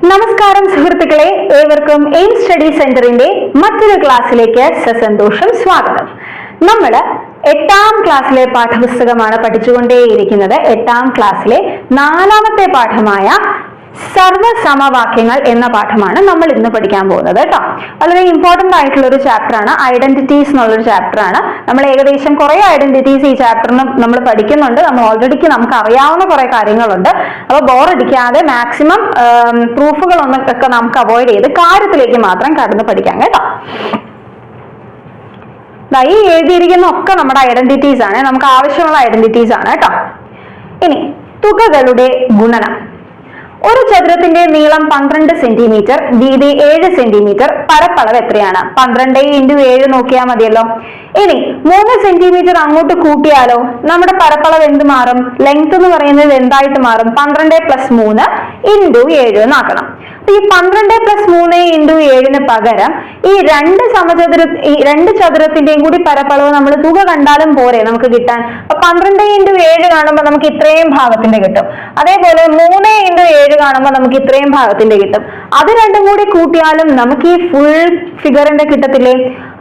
നമസ്കാരം സുഹൃത്തുക്കളെ, ഏവർക്കും എയിം സ്റ്റഡി സെന്ററിന്റെ മറ്റൊരു ക്ലാസ്സിലേക്ക് സസന്തോഷം സ്വാഗതം. നമ്മൾ 8ാം ക്ലാസ്സിലെ പാഠപുസ്തകമാണ് പഠിച്ചുകൊണ്ടേയിരിക്കുന്നത്. 8ാം ക്ലാസ്സിലെ 4ാമത്തെ പാഠമായ സർവസമവാക്യങ്ങൾ എന്ന പാഠമാണ് നമ്മൾ ഇന്ന് പഠിക്കാൻ പോകുന്നത് കേട്ടോ. വളരെ ഇമ്പോർട്ടന്റ് ആയിട്ടുള്ള ഒരു ചാപ്റ്റർ ആണ്. ഐഡന്റിറ്റീസ് എന്നുള്ളൊരു ചാപ്റ്റർ ആണ്. നമ്മൾ ഏകദേശം കുറെ ഐഡന്റിറ്റീസ് ഈ ചാപ്റ്ററിന് നമ്മൾ പഠിക്കുന്നുണ്ട്. നമുക്ക് അറിയാവുന്ന കുറെ കാര്യങ്ങളുണ്ട്. അപ്പോൾ ബോറടിക്കാതെ മാക്സിമം പ്രൂഫുകളൊക്കെ നമുക്ക് അവോയ്ഡ് ചെയ്ത് കാര്യത്തിലേക്ക് മാത്രം കടന്ന് പഠിക്കാം കേട്ടോ. ഈ എഴുതിയിരിക്കുന്ന ഒക്കെ നമ്മുടെ ഐഡന്റിറ്റീസ് ആണ്, നമുക്ക് ആവശ്യമുള്ള ഐഡന്റിറ്റീസ് ആണ് കേട്ടോ. ഇനി തുകകളുടെ ഗുണനം. ഒരു ചതുരത്തിന്റെ നീളം 12 സെന്റിമീറ്റർ, വീതി 7 സെന്റിമീറ്റർ, പരപ്പളവ് എത്രയാണ്? 12 × 7 നോക്കിയാൽ മതിയല്ലോ. ഇനി 3 സെന്റിമീറ്റർ അങ്ങോട്ട് കൂട്ടിയാലോ നമ്മുടെ പരപ്പളവ് എന്ത് മാറും? ലെങ്ത് എന്ന് പറയുന്നത് എന്തായിട്ട് മാറും? 12 + 3 × 7 എന്നാക്കണം. ഈ 12 + 3 × 7 പകരം ഈ രണ്ട് ചതുരത്തിന്റെയും കൂടി പരപ്പളവ് നമ്മൾ തുക കണ്ടാലും പോരെ നമുക്ക് കിട്ടാൻ. അപ്പൊ 12 × 7 കാണുമ്പോൾ നമുക്ക് ഇത്രയും ഭാഗത്തിന്റെ കിട്ടും. അതേപോലെ 3 × 7 കാണുമ്പോൾ നമുക്ക് ഇത്രയും ഭാഗത്തിന്റെ കിട്ടും. അത് രണ്ടും കൂടി കൂട്ടിയാലും നമുക്ക് ഈ ഫുൾ ഫിഗറിന്റെ കിട്ടത്തില്ലേ?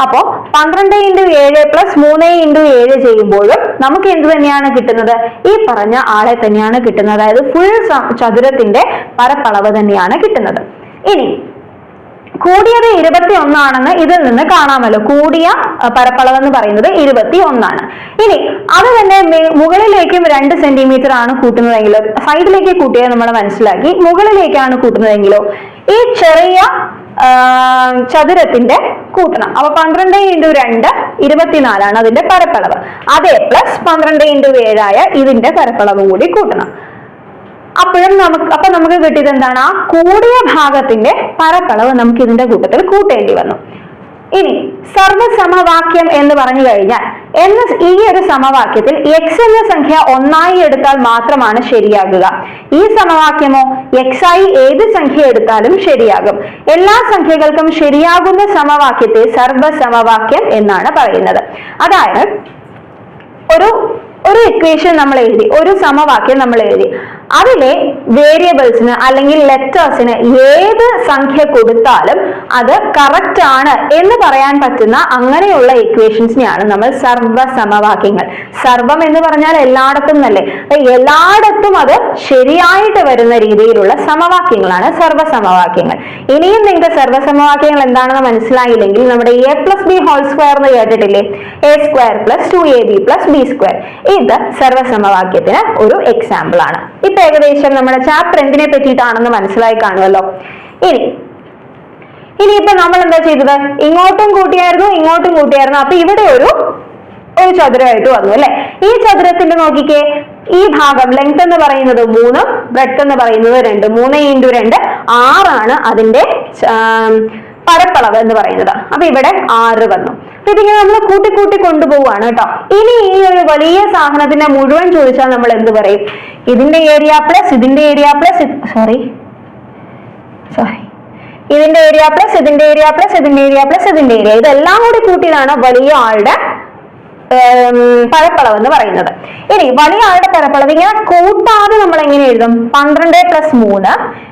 അപ്പോ 12 × 7 + 3 × 7 ചെയ്യുമ്പോഴും നമുക്ക് എന്ത് തന്നെയാണ് കിട്ടുന്നത്? ഈ പറഞ്ഞ ആളെ തന്നെയാണ് കിട്ടുന്നത്. അതായത് ഫുൾ ചതുരത്തിന്റെ പരപ്പളവ് തന്നെയാണ് കിട്ടുന്നത്. ഇനി കൂടിയത് 21 ആണെന്ന് ഇതിൽ നിന്ന് കാണാമല്ലോ. കൂടിയ പരപ്പളവ് എന്ന് പറയുന്നത് 21 ആണ്. ഇനി അത് തന്നെ മുകളിലേക്കും 2 സെന്റിമീറ്റർ ആണ് കൂട്ടുന്നതെങ്കിലോ, സൈഡിലേക്ക് കൂട്ടിയത് നമ്മൾ മനസ്സിലാക്കി, മുകളിലേക്കാണ് കൂട്ടുന്നതെങ്കിലോ ഈ ചെറിയ ചതുരത്തിന്റെ കൂട്ടണം. അപ്പൊ 12 × 2 24 ആണ് അതിന്റെ പരപ്പളവ്. അതേ പ്ലസ് 12 × 7 ആയ ഇതിന്റെ പരപ്പളവ് കൂടി കൂട്ടണം. അപ്പോഴും നമുക്ക് കിട്ടിയത് എന്താണ്? ആ കൂടിയ ഭാഗത്തിന്റെ പരപ്പളവ് നമുക്ക് ഇതിന്റെ കൂട്ടത്തിൽ കൂട്ടേണ്ടി വന്നു. ഇനി സർവസമവാക്യം എന്ന് പറഞ്ഞു കഴിഞ്ഞാൽ ഈ ഒരു സമവാക്യത്തിൽ x എന്ന സംഖ്യ 1 ആയി എടുത്താൽ മാത്രമാണ് ശരിയാകുക. ഈ സമവാക്യമോ x ആയി ഏത് സംഖ്യ എടുത്താലും ശരിയാകും. എല്ലാ സംഖ്യകൾക്കും ശരിയാകുന്ന സമവാക്യത്തെ സർവസമവാക്യം എന്നാണ് പറയുന്നത്. അതായത് ഒരു ഇക്വേഷൻ നമ്മൾ എഴുതി, ഒരു സമവാക്യം നമ്മൾ എഴുതി, അതിലെ വേരിയബിൾസിന് അല്ലെങ്കിൽ ലെറ്റേഴ്സിന് ഏത് സംഖ്യ കൊടുത്താലും അത് കറക്റ്റ് ആണ് എന്ന് പറയാൻ പറ്റുന്ന അങ്ങനെയുള്ള ഇക്വേഷൻസിനെയാണ് നമ്മൾ സർവസമവാക്യങ്ങൾ. സർവം എന്ന് പറഞ്ഞാൽ എല്ലായിടത്തും എന്നല്ലേ? എല്ലായിടത്തും അത് ശരിയായിട്ട് വരുന്ന രീതിയിലുള്ള സമവാക്യങ്ങളാണ് സർവസമവാക്യങ്ങൾ. ഇനിയും നിങ്ങൾക്ക് സർവസമവാക്യങ്ങൾ എന്താണെന്ന് മനസ്സിലായില്ലെങ്കിൽ നമ്മുടെ a+b² എന്ന് കേട്ടിട്ടില്ലേ? a² + 2ab + b². ഇത് സർവസമവാക്യത്തിന് ഒരു എക്സാമ്പിൾ ആണ്. ഇപ്പൊ ഏകദേശം നമ്മുടെ ചാപ്റ്റർ എന്തിനെ പറ്റിയിട്ടാണെന്ന് മനസ്സിലായി കാണുമല്ലോ. ഇനിയിപ്പോ നമ്മൾ എന്താ ചെയ്തത്? ഇങ്ങോട്ടും കൂട്ടിയായിരുന്നു. അപ്പൊ ഇവിടെ ഒരു ചതുരമായിട്ട് വന്നു അല്ലെ? ഈ ചതുരത്തിന്റെ നോക്കിക്കേ, ഈ ഭാഗം ലെങ്ത് എന്ന് പറയുന്നത് 3, ബ്രെഡ്ത്ത് എന്ന് പറയുന്നത് 2. 3 × 2 6 ആണ് അതിന്റെ പരപ്പളവ് എന്ന് പറയുന്നത്. അപ്പൊ ഇവിടെ 6 വന്നു. ഇതിങ്ങനെ നമ്മൾ കൂട്ടി കൊണ്ടുപോവാണ് കേട്ടോ. ഇനി ഈ ഒരു വലിയ സാധനത്തിന്റെ മുഴുവൻ ചോദിച്ചാൽ നമ്മൾ എന്ത് പറയും? ഇതിന്റെ ഏരിയ പ്ലസ് ഇതിന്റെ ഏരിയ പ്ലസ് ഇതിന്റെ ഏരിയ പ്ലസ് ഇതിന്റെ ഏരിയ പ്ലസ് ഇതിന്റെ ഏരിയ പ്ലസ് ഇതിന്റെ ഏരിയ, ഇതെല്ലാം കൂടി കൂട്ടിയതാണ് വലിയ ആളുടെ പരപ്പളവ് എന്ന് പറയുന്നത്. ഇനി വലിയ ആളുടെ പരപ്പളവ് ഇങ്ങനെ കൂട്ടാതെ നമ്മൾ എങ്ങനെ എഴുതും? 12 +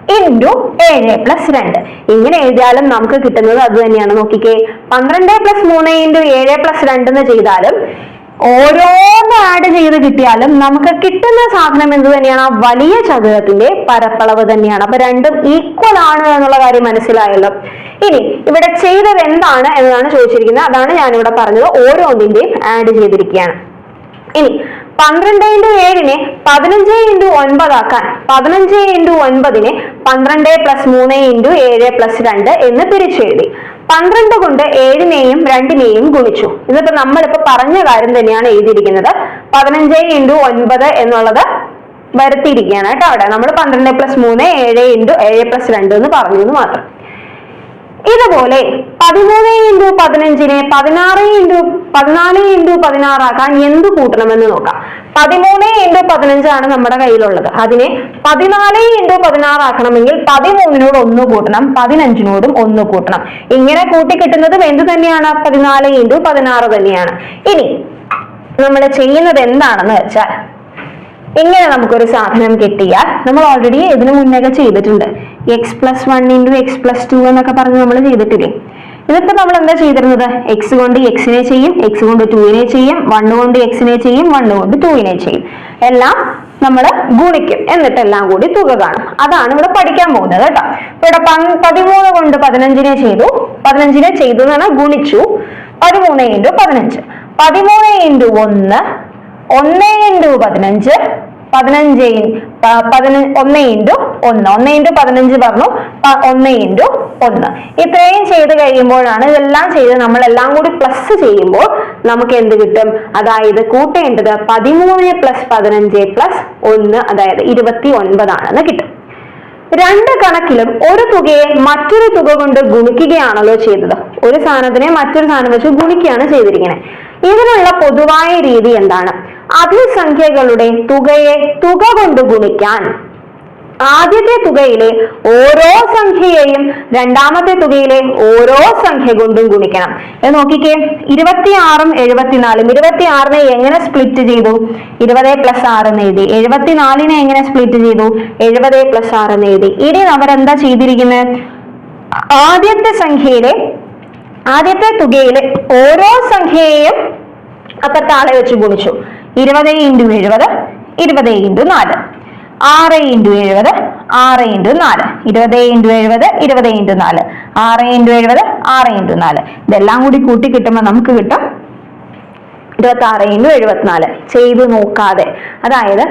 3 × 7 + 2. ഇങ്ങനെ എഴുതിയാലും നമുക്ക് കിട്ടുന്നത് അത് തന്നെയാണ്. നോക്കിക്കേ, 12 + 3 × 7 + 2 എന്ന് ചെയ്താലും ഓരോന്ന് ആഡ് ചെയ്ത് കിട്ടിയാലും നമുക്ക് കിട്ടുന്ന സാധനം എന്ത് തന്നെയാണ്? ആ വലിയ ചതുരത്തിന്റെ പരപ്പളവ് തന്നെയാണ്. അപ്പൊ രണ്ടും ഈക്വൽ ആണ് എന്നുള്ള കാര്യം മനസ്സിലായല്ലോ. ഇനി ഇവിടെ ചെയ്തത് എന്താണ് എന്നതാണ് ചോദിച്ചിരിക്കുന്നത്. അതാണ് ഞാനിവിടെ പറഞ്ഞത്. ഓരോന്നിന്റെയും ആഡ് ചെയ്തിരിക്കുകയാണ്. ഇനി 12 × 7 15 × 9 ആക്കാൻ 15 × 9 12 + 3 × 7 + 2 എന്ന് പിരിച്ചെഴുതി. 12 കൊണ്ട് 7നെയും 2നെയും ഗുണിച്ചു. ഇതിപ്പോ നമ്മളിപ്പോ പറഞ്ഞ കാര്യം തന്നെയാണ് എഴുതിയിരിക്കുന്നത്. 15 × 9 എന്നുള്ളത് വരുത്തിയിരിക്കുകയാണ് കേട്ടോ. അവിടെ നമ്മൾ 12 + 3 7 × 7 + 2 എന്ന് പറഞ്ഞു എന്ന് മാത്രം. ഇതുപോലെ 13 × 15 14 × 16 ആക്കാൻ എന്ത് കൂട്ടണമെന്ന് നോക്കാം. 13 × 15 ആണ് നമ്മുടെ കയ്യിലുള്ളത്. അതിനെ 14 × 16 ആക്കണമെങ്കിൽ 13നോട് 1 കൂട്ടണം, 15നോടും 1 കൂട്ടണം. ഇങ്ങനെ കൂട്ടി കിട്ടുന്നത് എന്ത് തന്നെയാണ്? 14 × 16 തന്നെയാണ്. ഇനി നമ്മൾ ചെയ്യുന്നത് എന്താണെന്ന് വെച്ചാൽ ഇങ്ങനെ നമുക്കൊരു സാധനം കിട്ടിയാൽ നമ്മൾ ഓൾറെഡി ഇതിനു മുന്നേ ചെയ്തിട്ടുണ്ട്. x+1 × x+2 എന്നൊക്കെ പറഞ്ഞ് നമ്മൾ ചെയ്തിട്ടില്ലേ. ഇതിപ്പോ നമ്മൾ എന്താ ചെയ്തിരുന്നത്? എക്സ് കൊണ്ട് എക്സിനെ ചെയ്യും, എക്സ് കൊണ്ട് 2നെ ചെയ്യും, 1 കൊണ്ട് എക്സിനെ ചെയ്യും, 1 കൊണ്ട് 2നെ ചെയ്യും. എല്ലാം നമ്മൾ ഗുണിക്കും, എന്നിട്ട് എല്ലാം കൂടി തുക കാണും. അതാണ് ഇവിടെ പഠിക്കാൻ പോകുന്നത് കേട്ടോ. ഇവിടെ 13 കൊണ്ട് 15നെ ചെയ്തു, 15നെ ചെയ്തു എന്ന് പറഞ്ഞാൽ ഗുണിച്ചു. 13 × 15, 13 × 1, 1 × 15, 1 × 15 പറഞ്ഞു, 1 × 1. ഇത്രയും ചെയ്ത് കഴിയുമ്പോഴാണ്, ഇതെല്ലാം ചെയ്ത് നമ്മളെല്ലാം കൂടി പ്ലസ് ചെയ്യുമ്പോൾ നമുക്ക് എന്ത് കിട്ടും? അതായത് കൂട്ടേണ്ടത് 13 + 15 + 1, അതായത് 29 ആണെന്ന് കിട്ടും. രണ്ട് കണക്കിലും ഒരു തുകയെ മറ്റൊരു തുക കൊണ്ട് ഗുണിക്കുകയാണല്ലോ ചെയ്തത്. ഒരു സാധനത്തിനെ മറ്റൊരു സാധനം വെച്ച് ഗുണിക്കുകയാണ് ചെയ്തിരിക്കുന്നത്. ഇതിനുള്ള പൊതുവായ രീതി എന്താണ്? അതിസംഖ്യകളുടെ തുകയെ തുക കൊണ്ട് ഗുണിക്കാൻ ആദ്യത്തെ തുകയിലെ ഓരോ സംഖ്യയെയും രണ്ടാമത്തെ തുകയിലെ ഓരോ സംഖ്യ കൊണ്ടും ഗുണിക്കണം. നോക്കിക്കേ, 26ഉം 74ഉം. 26നെ എങ്ങനെ സ്പ്ലിറ്റ് ചെയ്തു? 20 + 6 എന്ന് എഴുതി. 74നെ എങ്ങനെ സ്പ്ലിറ്റ് ചെയ്തു? 70 + 6 എന്ന് എഴുതി. ഇനി അവരെന്താ ചെയ്തിരിക്കുന്നത്? ആദ്യത്തെ തുകയിലെ ഓരോ സംഖ്യയെയും അപ്പുറത്താളെ വെച്ച് ഗുണിച്ചു. 20 × 70, 20 × 4. 6 × 70, 6 × 4. 20 × 70, 20 × 4. 6 × 70, 6 × 4. ഇതെല്ലാം കൂടി കൂട്ടി കിട്ടുമ്പോൾ നമുക്ക് കിട്ടും 26 × 74. ചെയ്തു നോക്കാതെ, അതായത്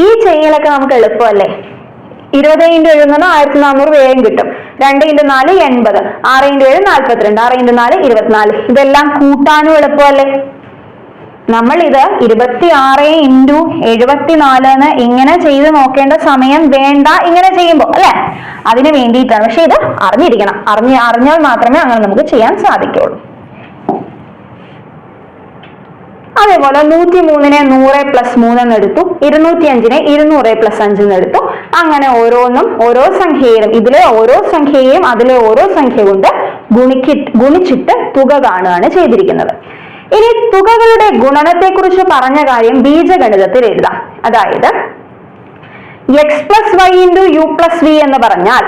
ഈ ചെയ്യലൊക്കെ നമുക്ക് എളുപ്പമല്ലേ. 20 × 7 1400 വേഗം കിട്ടും. 2 × 4 80, 6 × 7 42, 6 × 4 24. ഇതെല്ലാം കൂട്ടാനും എളുപ്പമല്ലേ. നമ്മൾ ഇത് 26 × 74 ഇങ്ങനെ ചെയ്ത് നോക്കേണ്ട സമയം വേണ്ട ഇങ്ങനെ ചെയ്യുമ്പോൾ, അല്ലെ? അതിന് വേണ്ടിയിട്ടാണ്. പക്ഷെ ഇത് അറിഞ്ഞിരിക്കണം. അറിഞ്ഞാൽ മാത്രമേ അങ്ങനെ നമുക്ക് ചെയ്യാൻ സാധിക്കുള്ളൂ. അതേപോലെ 103നെ 100 + 3 എന്നെടുത്തു, 205നെ 200 + 5 എന്നെടുത്തു. അങ്ങനെ ഓരോന്നും ഓരോ സംഖ്യയിലും ഇതിലെ ഓരോ സംഖ്യയെയും അതിലെ ഓരോ സംഖ്യ കൊണ്ട് ഗുണിച്ചിട്ട് തുക കാണുകയാണ് ചെയ്തിരിക്കുന്നത്. ഇനി തുകകളുടെ ഗുണനത്തെ കുറിച്ച് പറഞ്ഞ കാര്യം ബീജഗണിതത്തിൽ എഴുതാം. അതായത് x+y × u+v എന്ന് പറഞ്ഞാൽ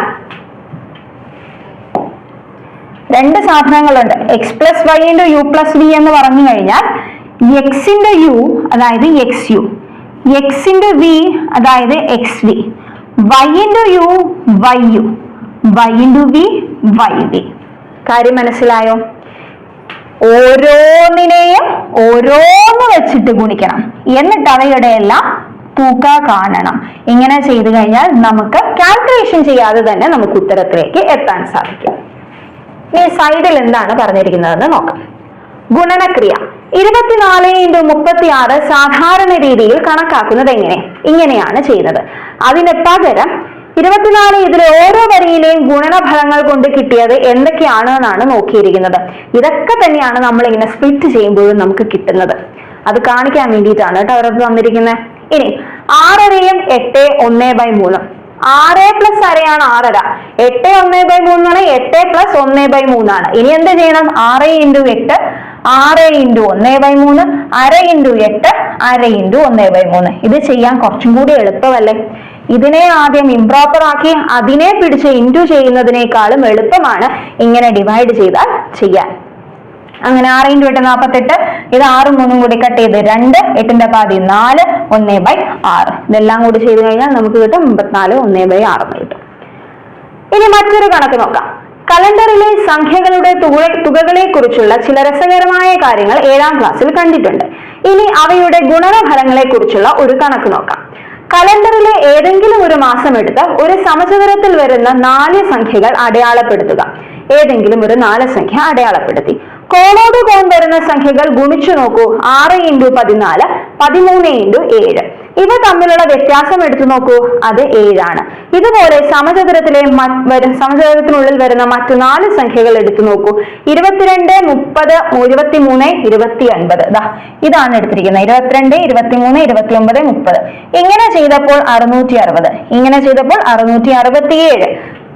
രണ്ട് സാധനങ്ങളുണ്ട്. x+y × u+v എന്ന് പറഞ്ഞു കഴിഞ്ഞാൽ x ന്റെ u അതായത് xu, x ന്റെ v അതായത് xv, y ന്റെ u yu, y ന്റെ v yv. കാര്യം മനസ്സിലായോ? ഓരോന്നിനെയും ഓരോന്ന് വെച്ചിട്ട് ഗുണിക്കണം, എന്നിട്ട് അവയുടെ എല്ലാം തുക കാണണം. ഇങ്ങനെ ചെയ്തു കഴിഞ്ഞാൽ നമുക്ക് കാൽക്കുലേഷൻ ചെയ്യാതെ തന്നെ നമുക്ക് ഉത്തരത്തിലേക്ക് എത്താൻ സാധിക്കും. ഈ സൈഡിൽ എന്താണ് പറഞ്ഞിരിക്കുന്നതെന്ന് നോക്കാം. ഗുണനക്രിയ 24 × 36 സാധാരണ രീതിയിൽ കണക്കാക്കുന്നത് ഇങ്ങനെയാണ് ചെയ്യുന്നത്. അതിന് പകരം 24 ഇതിലെ ഓരോ വരിയിലെയും ഗുണനഫലങ്ങൾ കൊണ്ട് കിട്ടിയത് എന്തൊക്കെയാണ് എന്നാണ് നോക്കിയിരിക്കുന്നത്. ഇതൊക്കെ തന്നെയാണ് നമ്മൾ ഇങ്ങനെ സ്പ്ലിറ്റ് ചെയ്യുമ്പോഴും നമുക്ക് കിട്ടുന്നത്. അത് കാണിക്കാൻ വേണ്ടിയിട്ടാണ് കേട്ടോ അവരത് തന്നിരിക്കുന്നത്. ഇനി 6/2 8 1/3. 6 + അരയാണ് 6/2. 8 1/3 എന്ന് പറഞ്ഞാൽ 8 + 1/3 ആണ്. ഇനി എന്ത് ചെയ്യണം? 6 × 8, 6 × 1/3, അര × 8, അര × 1/3. ഇത് ചെയ്യാൻ കുറച്ചും കൂടി എളുപ്പമല്ലേ? ഇതിനെ ആദ്യം ഇംപ്രോപ്പർ ആക്കി അതിനെ പിടിച്ച് ഇൻറ്റു ചെയ്യുന്നതിനേക്കാളും എളുപ്പമാണ് ഇങ്ങനെ ഡിവൈഡ് ചെയ്താൽ ചെയ്യാൻ. അങ്ങനെ 6 × 8 48. ഇത് 6ഉം 3ഉം കൂടി കട്ട് ചെയ്ത് 2, 8ന്റെ പാതി 4, 1/6. ഇതെല്ലാം കൂടി ചെയ്ത് കഴിഞ്ഞാൽ നമുക്ക് കിട്ടും 54, 1/6 കിട്ടും. ഇനി മറ്റൊരു കണക്ക് നോക്കാം. കലണ്ടറിലെ സംഖ്യകളുടെ തുകകളെ കുറിച്ചുള്ള ചില രസകരമായ കാര്യങ്ങൾ 7ാം ക്ലാസ്സിൽ കണ്ടിട്ടുണ്ട്. ഇനി അവയുടെ ഗുണനഫലങ്ങളെ കുറിച്ചുള്ള ഒരു കണക്ക് നോക്കാം. കലണ്ടറിലെ ഏതെങ്കിലും ഒരു മാസം എടുത്ത് ഒരു സമചതുരത്തിൽ വരുന്ന 4 സംഖ്യകൾ അടയാളപ്പെടുത്തുക. ഏതെങ്കിലും ഒരു 4 സംഖ്യ അടയാളപ്പെടുത്തി കോണോട് കോൺ വരുന്ന സംഖ്യകൾ ഗുണിച്ചു നോക്കൂ. 6 × 14, 13 × 7. ഇവ തമ്മിലുള്ള വ്യത്യാസം എടുത്തു നോക്കൂ, അത് 7 ആണ്. ഇതുപോലെ സമചതുരത്തിനുള്ളിൽ വരുന്ന മറ്റു 4 സംഖ്യകൾ എടുത്തു നോക്കൂ. 22, 30, 23, 29. ഇതാണ് എടുത്തിരിക്കുന്നത്. 22, 23, 29, 30. ഇങ്ങനെ ചെയ്തപ്പോൾ 660, ഇങ്ങനെ ചെയ്തപ്പോൾ 667.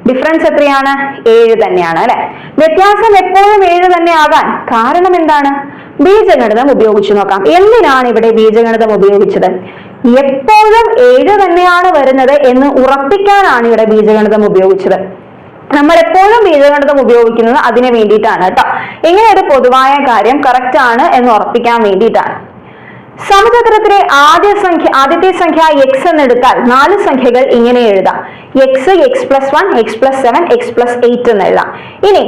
ഡിഫറൻസ് എത്രയാണ്? 7 തന്നെയാണ്, അല്ലെ? വ്യത്യാസം എപ്പോഴും 7 തന്നെ ആകാൻ കാരണം എന്താണ്? ബീജഗണിതം ഉപയോഗിച്ചു നോക്കാം. എന്തിനാണ് ഇവിടെ ബീജഗണിതം ഉപയോഗിച്ചത്? എപ്പോഴും 7 തന്നെയാണ് വരുന്നത് എന്ന് ഉറപ്പിക്കാനാണ് ഇവിടെ ബീജഗണിതം ഉപയോഗിച്ചത്. നമ്മൾ എപ്പോഴും ബീജഗണിതം ഉപയോഗിക്കുന്നത് അതിന് വേണ്ടിയിട്ടാണ് കേട്ടോ. ഇങ്ങനെ ഒരു പൊതുവായ കാര്യം കറക്റ്റ് ആണ് എന്ന് ഉറപ്പിക്കാൻ വേണ്ടിയിട്ടാണ്. സമചതുരത്തിലെ ആദ്യത്തെ സംഖ്യ എക്സ് എന്നെടുത്താൽ 4 സംഖ്യകൾ ഇങ്ങനെ എഴുതാം. X, X plus 1, X plus 7, X plus 8 എന്ന് എഴുതാം. ഇനി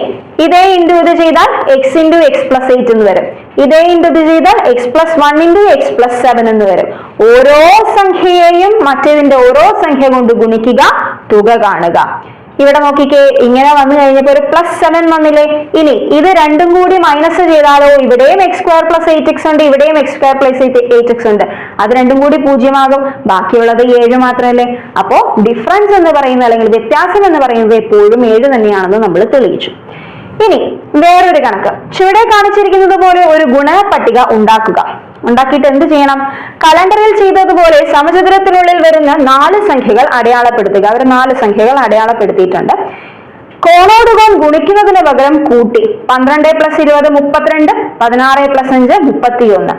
ഇതേ ഇൻറ്റു ഇത് ചെയ്താൽ എക്സ് ഇൻറ്റു എക്സ് പ്ലസ് 8 എന്ന് വരും. ഇതേ ഇൻറ്റു ഇത് ചെയ്താൽ X plus 1 into X plus 7 എന്ന് വരും. ഓരോ സംഖ്യയെയും മറ്റേതിന്റെ ഓരോ സംഖ്യ കൊണ്ട് ഗുണിക്കുക, തുക കാണുക. ഇവിടെ നോക്കിക്കേ, ഇങ്ങനെ വന്നു കഴിഞ്ഞപ്പോ ഒരു +7 വന്നില്ലേ. ഇനി ഇത് രണ്ടും കൂടി മൈനസ് ചെയ്താലോ, ഇവിടെയും x² + 8x ഉണ്ട്, ഇവിടെയും x² + 8x ഉണ്ട്. അത് രണ്ടും കൂടി 0 ആകും. ബാക്കിയുള്ളത് 7 മാത്രമല്ലേ. അപ്പോ ഡിഫറൻസ് എന്ന് പറയുന്നത് അല്ലെങ്കിൽ വ്യത്യാസം എന്ന് പറയുന്നത് എപ്പോഴും 7 തന്നെയാണെന്ന് നമ്മൾ തെളിയിച്ചു. ഇനി വേറൊരു കണക്ക്, ചുവടെ കാണിച്ചിരിക്കുന്നത് പോലെ ഒരു ഗുണപട്ടിക ഉണ്ടാക്കിയിട്ട് എന്ത് ചെയ്യണം? കലണ്ടറിൽ ചെയ്തതുപോലെ സമചതുരത്തിനുള്ളിൽ വരുന്ന 4 സംഖ്യകൾ അടയാളപ്പെടുത്തുക. അവർ 4 സംഖ്യകൾ അടയാളപ്പെടുത്തിയിട്ടുണ്ട്. കോണോടുകോൺ ഗുണിക്കുന്നതിന് പകരം കൂട്ടി 12 + 20 32, 16 + 5 31.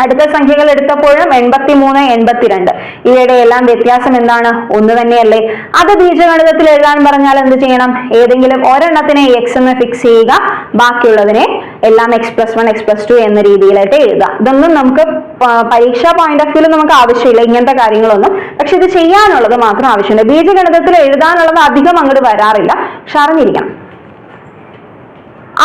അടുത്ത സംഖ്യകൾ എടുത്തപ്പോഴും 83, 82. ഇവയുടെ എല്ലാം വ്യത്യാസം എന്താണ്? ഒന്ന് തന്നെയല്ലേ. അത് ബീജഗണിതത്തിൽ എഴുതാൻ പറഞ്ഞാൽ എന്ത് ചെയ്യണം? ഏതെങ്കിലും ഒരെണ്ണത്തിനെ x എന്ന് ഫിക്സ് ചെയ്യുക, ബാക്കിയുള്ളതിനെ എല്ലാം x + 1, x + 2 എന്ന രീതിയിലായിട്ട് എഴുതുക. ഇതൊന്നും നമുക്ക് പരീക്ഷാ പോയിന്റ് ഓഫ് വ്യൂവിൽ നമുക്ക് ആവശ്യമില്ല ഇങ്ങനത്തെ കാര്യങ്ങളൊന്നും. പക്ഷെ ഇത് ചെയ്യാനുള്ളത് മാത്രം ആവശ്യമുണ്ട്. ബീജഗണിതത്തിൽ എഴുതാനുള്ളത് അധികം അങ്ങോട്ട് വരാറില്ല, പക്ഷെ അറിഞ്ഞിരിക്കണം.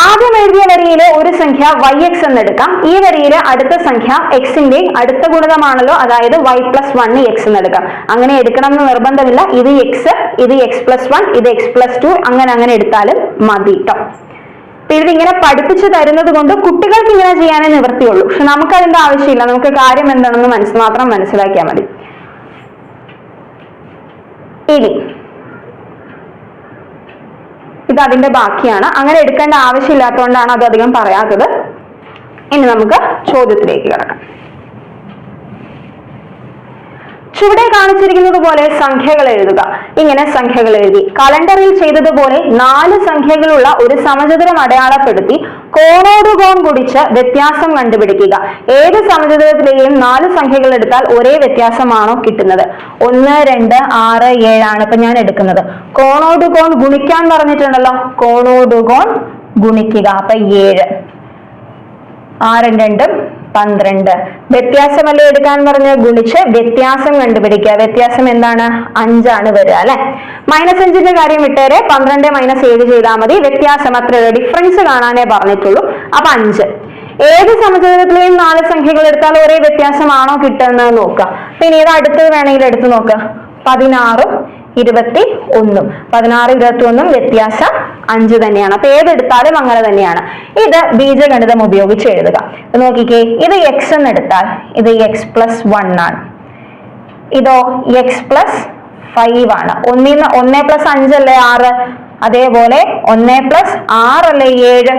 ആദ്യം എഴുതിയ വരിയിലെ ഒരു സംഖ്യ yx എന്നെടുക്കാം. ഈ വരിയിലെ അടുത്ത സംഖ്യ എക്സിന്റെ അടുത്ത ഗുണിതമാണല്ലോ, അതായത് y + 1x എന്നെടുക്കാം. അങ്ങനെ എടുക്കണം എന്ന് നിർബന്ധമില്ല. ഇത് x, ഇത് x + 1, ഇത് x + 2, അങ്ങനെ എടുത്താലും മതി ട്ടോ. ഇതിങ്ങനെ പഠിപ്പിച്ചു തരുന്നത് കൊണ്ട് കുട്ടികൾക്ക് ഇങ്ങനെ ചെയ്യാനേ നിവൃത്തിയുള്ളൂ. പക്ഷെ നമുക്ക് അതിന്റെ ആവശ്യമില്ല. നമുക്ക് കാര്യം എന്താണെന്ന് മാത്രം മനസ്സിലാക്കിയാൽ മതി. ഇനി ഇത് അതിന്റെ ബാക്കിയാണ്. അങ്ങനെ എടുക്കേണ്ട ആവശ്യമില്ലാത്തതുകൊണ്ടാണ് അത് അധികം പറയാത്തത്. ഇനി നമുക്ക് ചോദ്യത്തിലേക്ക് കിടക്കാം. ചുവടെ കാണിച്ചിരിക്കുന്നത് പോലെ സംഖ്യകൾ എഴുതുക. ഇങ്ങനെ സംഖ്യകൾ എഴുതി കലണ്ടറിൽ ചെയ്തതുപോലെ 4 സംഖ്യകളുള്ള ഒരു സമചതുരം അടയാളപ്പെടുത്തി കോണോടുകോൺ ഗുണിച്ച് വ്യത്യാസം കണ്ടുപിടിക്കുക. ഏത് സമചതുരത്തിലെയും 4 സംഖ്യകൾ എടുത്താൽ ഒരേ വ്യത്യാസമാണോ കിട്ടുന്നത്? 1, 2, 6, 7 ആണ് ഇപ്പൊ ഞാൻ എടുക്കുന്നത്. കോണോടുകോൺ ഗുണിക്കാൻ പറഞ്ഞിട്ടുണ്ടല്ലോ, കോണോടുകോൺ ഗുണിക്കുക. അപ്പൊ 7, 6 2 12. വ്യത്യാസമല്ലേ എടുക്കാൻ പറഞ്ഞ്? ഗുണിച്ച് വ്യത്യാസം കണ്ടുപിടിക്കുക. വ്യത്യാസം എന്താണ്? 5 ആണ് വരിക അല്ലെ. -5ന്റെ കാര്യം വിട്ടേരെ, 12 - 7 ചെയ്താൽ മതി. വ്യത്യാസം അത്രയുള്ള ഡിഫറൻസ് കാണാനേ പറഞ്ഞിട്ടുള്ളൂ. അപ്പൊ 5. ഏത് സമചതുരത്തിലെയും 4 സംഖ്യകൾ എടുത്താൽ ഒരേ വ്യത്യാസമാണോ കിട്ടുന്നത് നോക്കുക. പിന്നെ ഇത് അടുത്തത് വേണമെങ്കിൽ എടുത്തു നോക്കുക. 16, 21. 16, 21 വ്യത്യാസം 5 തന്നെയാണ്. അപ്പൊ ഏതെടുത്താലും അങ്ങനെ തന്നെയാണ്. ഇത് ബീജഗണിതം ഉപയോഗിച്ച് എഴുതുക. നോക്കിക്കേ, ഇത് x എന്നെടുത്താൽ ഇത് x + 1 ആണ്. ഇതോ x + 5 ആണ്. 1 + 5 അല്ലേ 6. അതേപോലെ 1 + 6 അല്ലേ 7.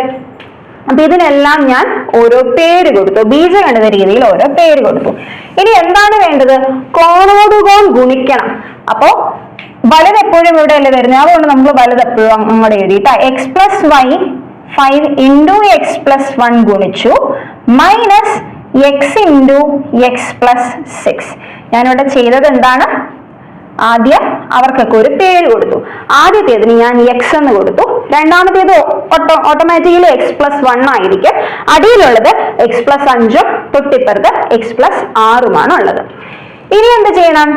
അപ്പൊ ഇതിനെല്ലാം ഞാൻ ഓരോ പേര് കൊടുത്തു. ബീജഗണിത രീതിയിൽ ഓരോ പേര് കൊടുത്തു. ഇനി എന്താണ് വേണ്ടത്? കോണോടുകോൺ ഗുണിക്കണം. അപ്പോ വലത് എപ്പോഴും ഇവിടെ അല്ലേ വരുന്നത്, അതുകൊണ്ട് നമ്മൾ വലത് എപ്പോഴും അങ്ങോട്ട് എഴുതിയിട്ട് x + y 5 × x + 1 ഗുണിച്ചു -x × x + 6. ഞാനിവിടെ ചെയ്തത് എന്താണ്? ആദ്യം അവർക്കൊക്കെ ഒരു പേര് കൊടുത്തു. ആദ്യത്തേതിന് ഞാൻ x എന്ന് കൊടുത്തു. രണ്ടാമത്തേത് ഓട്ടോമാറ്റിക്കലി x + 1 ആയിരിക്കും. അടിയിലുള്ളത് x + 5ഉം തൊട്ടിപ്പുറത്ത് x + 6ഉമാണ് ഉള്ളത്. ഇനി എന്ത് ചെയ്യണം?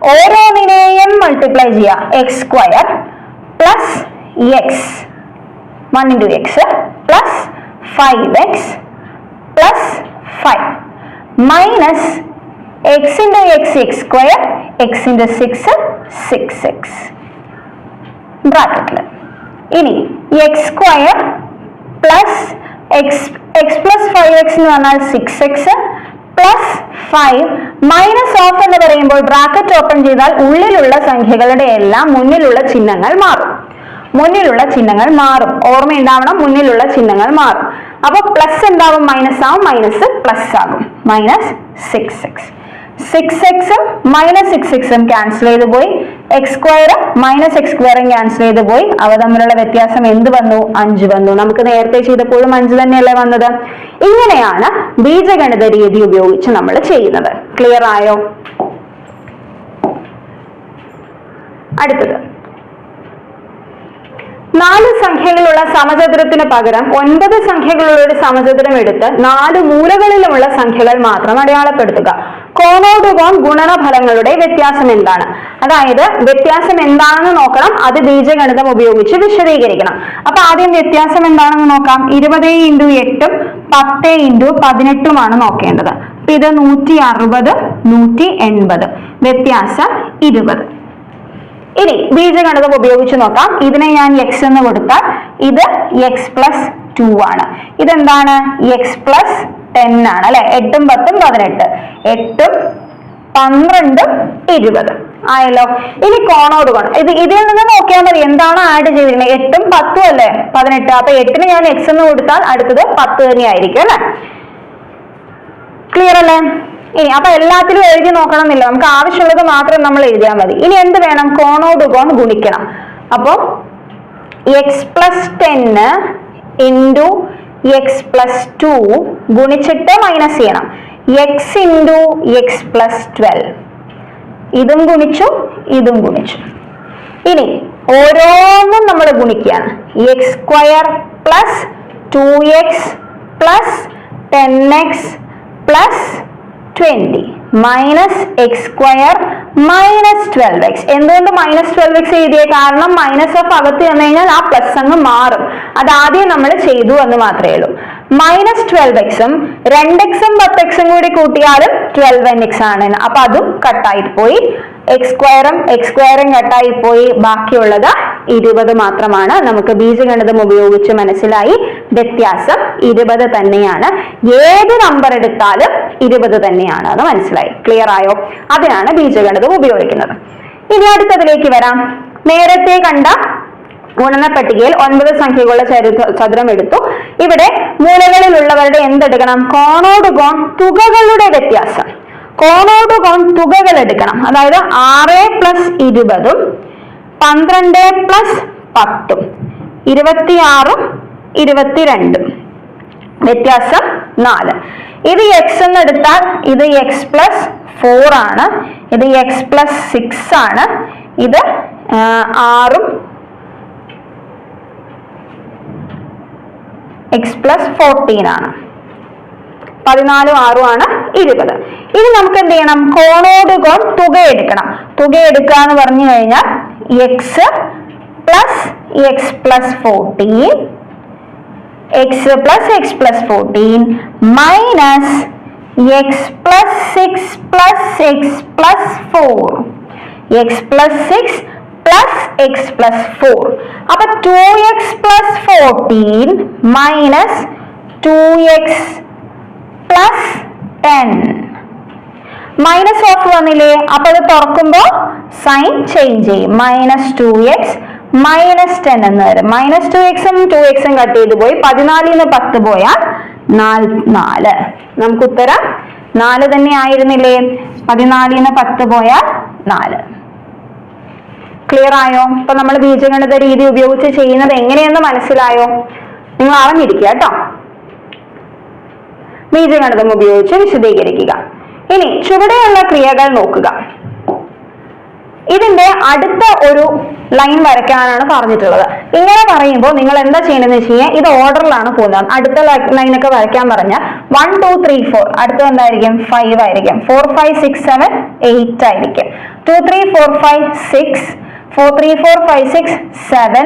ഓരോന്നിനെയും മൾട്ടിപ്ലൈ ചെയ്യാം. x² + x 1 × x + 5x + 5 - x × x x², x × 6 6x ബ്രാക്കറ്റിൽ. ഇനി x² + x + 5x എന്ന് പറഞ്ഞാൽ 6x + 5 - എന്ന് പറയുമ്പോൾ ബ്രാക്കറ്റ് ഓപ്പൺ ചെയ്താൽ ഉള്ളിലുള്ള സംഖ്യകളുടെ എല്ലാം മുന്നിലുള്ള ചിഹ്നങ്ങൾ മാറും. ഓർമ്മയുണ്ടാവണം, മുന്നിലുള്ള ചിഹ്നങ്ങൾ മാറും. അപ്പൊ പ്ലസ് എന്താവും? മൈനസ് ആവും. മൈനസ് പ്ലസ് ആകും. -6x. 6xഉം -6xഉം ക്യാൻസൽ ചെയ്ത് പോയി. x² -x² ക്യാൻസൽ ചെയ്ത് പോയി. അവ തമ്മിലുള്ള വ്യത്യാസം എന്ത് വന്നു? 5 വന്നു. നമുക്ക് നേരത്തെ ചെയ്തപ്പോഴും 5 തന്നെയല്ലേ വന്നത്. ഇങ്ങനെയാണ് ബീജഗണിത രീതി ഉപയോഗിച്ച് നമ്മൾ ചെയ്യുന്നത്. ക്ലിയർ ആയോ? അടുത്തത് 4 സംഖ്യകളുള്ള സമചതുരത്തിന് പകരം 9 സംഖ്യകളുള്ള ഒരു സമചതുരം എടുത്ത് 4 മൂലകളിലുമുള്ള സംഖ്യകൾ മാത്രം അടയാളപ്പെടുത്തുക. കോണോടുകോൺ ഗുണനഫലങ്ങളുടെ വ്യത്യാസം എന്താണ്? അതായത് വ്യത്യാസം എന്താണെന്ന് നോക്കണം, അത് ബീജഗണിതം ഉപയോഗിച്ച് വിശദീകരിക്കണം. അപ്പൊ ആദ്യം വ്യത്യാസം എന്താണെന്ന് നോക്കാം. 20 × 8 10 × 18 നോക്കേണ്ടത്. അപ്പൊ ഇത് 160 180, വ്യത്യാസം 20. ഇനി ബീജഗണിതം ഉപയോഗിച്ച് നോക്കാം. ഇതിനെ ഞാൻ x എന്ന് കൊടുത്താൽ ഇത് x+2 ആണ്. ഇതെന്താണ്? x+10 ആണ് അല്ലെ. 8 ഉം 10 ഉം 18, 8 ഉം 12 ഉം 20 ആയല്ലോ. ഇനി കോണോടുകോൺ ഇതിൽ നിന്ന് നോക്കിയാൽ മതി എന്താണ് ആഡ് ചെയ്തിരിക്കുന്നത്. 8 ഉം 10 ഉം അല്ലേ 18. അപ്പൊ 8-ന് ഞാൻ x എന്ന് കൊടുത്താൽ അടുത്തത് 10 തന്നെ ആയിരിക്കും അല്ലെ. ക്ലിയർ അല്ലേ? ഇനി അപ്പൊ എല്ലാത്തിലും എഴുതി നോക്കണം എന്നില്ല, നമുക്ക് ആവശ്യമുള്ളത് മാത്രം നമ്മൾ എഴുതിയാൽ മതി. ഇനി എന്ത് വേണം? കോണോടുകോൺ ഗുണിക്കണം. അപ്പൊ x+10 × x+2 ഗുണിച്ചിട്ട് മൈനസ് ചെയ്യണം. x × x+12 ഇതും ഗുണിച്ചു ഇതും ഗുണിച്ചു. ഇനി ഓരോന്നും നമ്മൾ ഗുണിക്കുകയാണ്. x² + 2x + 10x + 20 -x² - 12x. എന്തുകൊണ്ട് -12x എഴുതിയേ? കാരണം മൈനസ് ഓഫ് അകത്ത് വന്നു കഴിഞ്ഞാൽ ആ പ്ലസ് അങ്ങ് മാറും. അത് ആദ്യം നമ്മൾ ചെയ്തു എന്ന് മാത്രമേ ഉള്ളൂ. -12x ഉം 2x ഉം 10x ഉം കൂടി കൂട്ടിയാലും 12nx ആണ്. അപ്പൊ അതും കട്ടായി പോയി. x² ഉം കട്ടായി പോയി. ബാക്കിയുള്ളത് 20 മാത്രമാണ്. നമുക്ക് ബീജഗണിതം ഉപയോഗിച്ച് മനസ്സിലായി വ്യത്യാസം 20 തന്നെയാണ്. ഏത് നമ്പർ എടുത്താലും 20 തന്നെയാണ് എന്ന് മനസ്സിലായി. ക്ലിയർ ആയോ? അതിനാണ് ബീജഗണിതം ഉപയോഗിക്കുന്നത്. ഇനി അടുത്തതിലേക്ക് വരാം. നേരത്തെ കണ്ട ഗുണന പട്ടികയിൽ 9 സംഖ്യകളുടെ ചതുരം എടുത്തു. ഇവിടെ മൂലകളിലുള്ളവരുടെ എന്തെടുക്കണം? കോണോടുകോൺ തുകകളുടെ വ്യത്യാസം. കോണോടുകോൺ തുകകൾ എടുക്കണം. അതായത് 6 + 20 ഉം 12 + 10 ഉം 26 ഉം 22 വ്യത്യാസം 4. ഇത് x എന്ന് എടുത്താൽ ഇത് x+4 ആണ്. ഇത് x+6 ആണ്. ഇത് 6 ഉം x+14 ആണ്. 14 6 ആണ് 20. ഇനി നമുക്ക് എന്ത് ചെയ്യണം? കോണോടുകോൺ തുക എടുക്കണം. തുക എടുക്കുക എന്ന് പറഞ്ഞു കഴിഞ്ഞാൽ x + x+14 x + x+14 minus x+6 + x+4 x+6 + x+4. അപ്പൊ 2x + 14 minus 2x + 10 minus of വന്നില്ലേ? അപ്പൊ അത് തുറക്കുമ്പോ സൈൻ ചേഞ്ച് ചെയ്യും. -2x -10 എന്ന് വരും. -2x ഉം 2x ഉം കട്ട് ചെയ്ത് പോയി. 14 ന്ന് 10 പോയാൽ 4. നമുക്ക് ഉത്തരം 4 തന്നെ ആയിരുന്നില്ലേ? 14 ന്ന് 10 പോയാൽ 4. ക്ലിയർ ആയോ? അപ്പൊ നമ്മൾ ബീജഗണിത രീതി ഉപയോഗിച്ച് ചെയ്യുന്നത് എങ്ങനെയെന്ന് മനസ്സിലായോ? നിങ്ങൾ അറിഞ്ഞിരിക്കുക കേട്ടോ. ബീജഗണിതം ഉപയോഗിച്ച് വിശദീകരിക്കുക. ഇനി ചുവടെയുള്ള ക്രിയകൾ നോക്കുക. ഇതിന്റെ അടുത്ത ഒരു ലൈൻ വരയ്ക്കാനാണ് പറഞ്ഞിട്ടുള്ളത്. ഇങ്ങനെ പറയുമ്പോൾ നിങ്ങൾ എന്താ ചെയ്യണമെന്ന് വെച്ച് കഴിഞ്ഞാൽ ഇത് ഓർഡറിലാണ് പോകുന്നത്. അടുത്ത ലൈനൊക്കെ വരയ്ക്കാൻ പറഞ്ഞാൽ 1 2 3 4 അടുത്ത എന്തായിരിക്കും? 5 ആയിരിക്കും. 4 5 6 7 8 ആയിരിക്കും. 2 3 4 5 6 4 3 4 5 6 7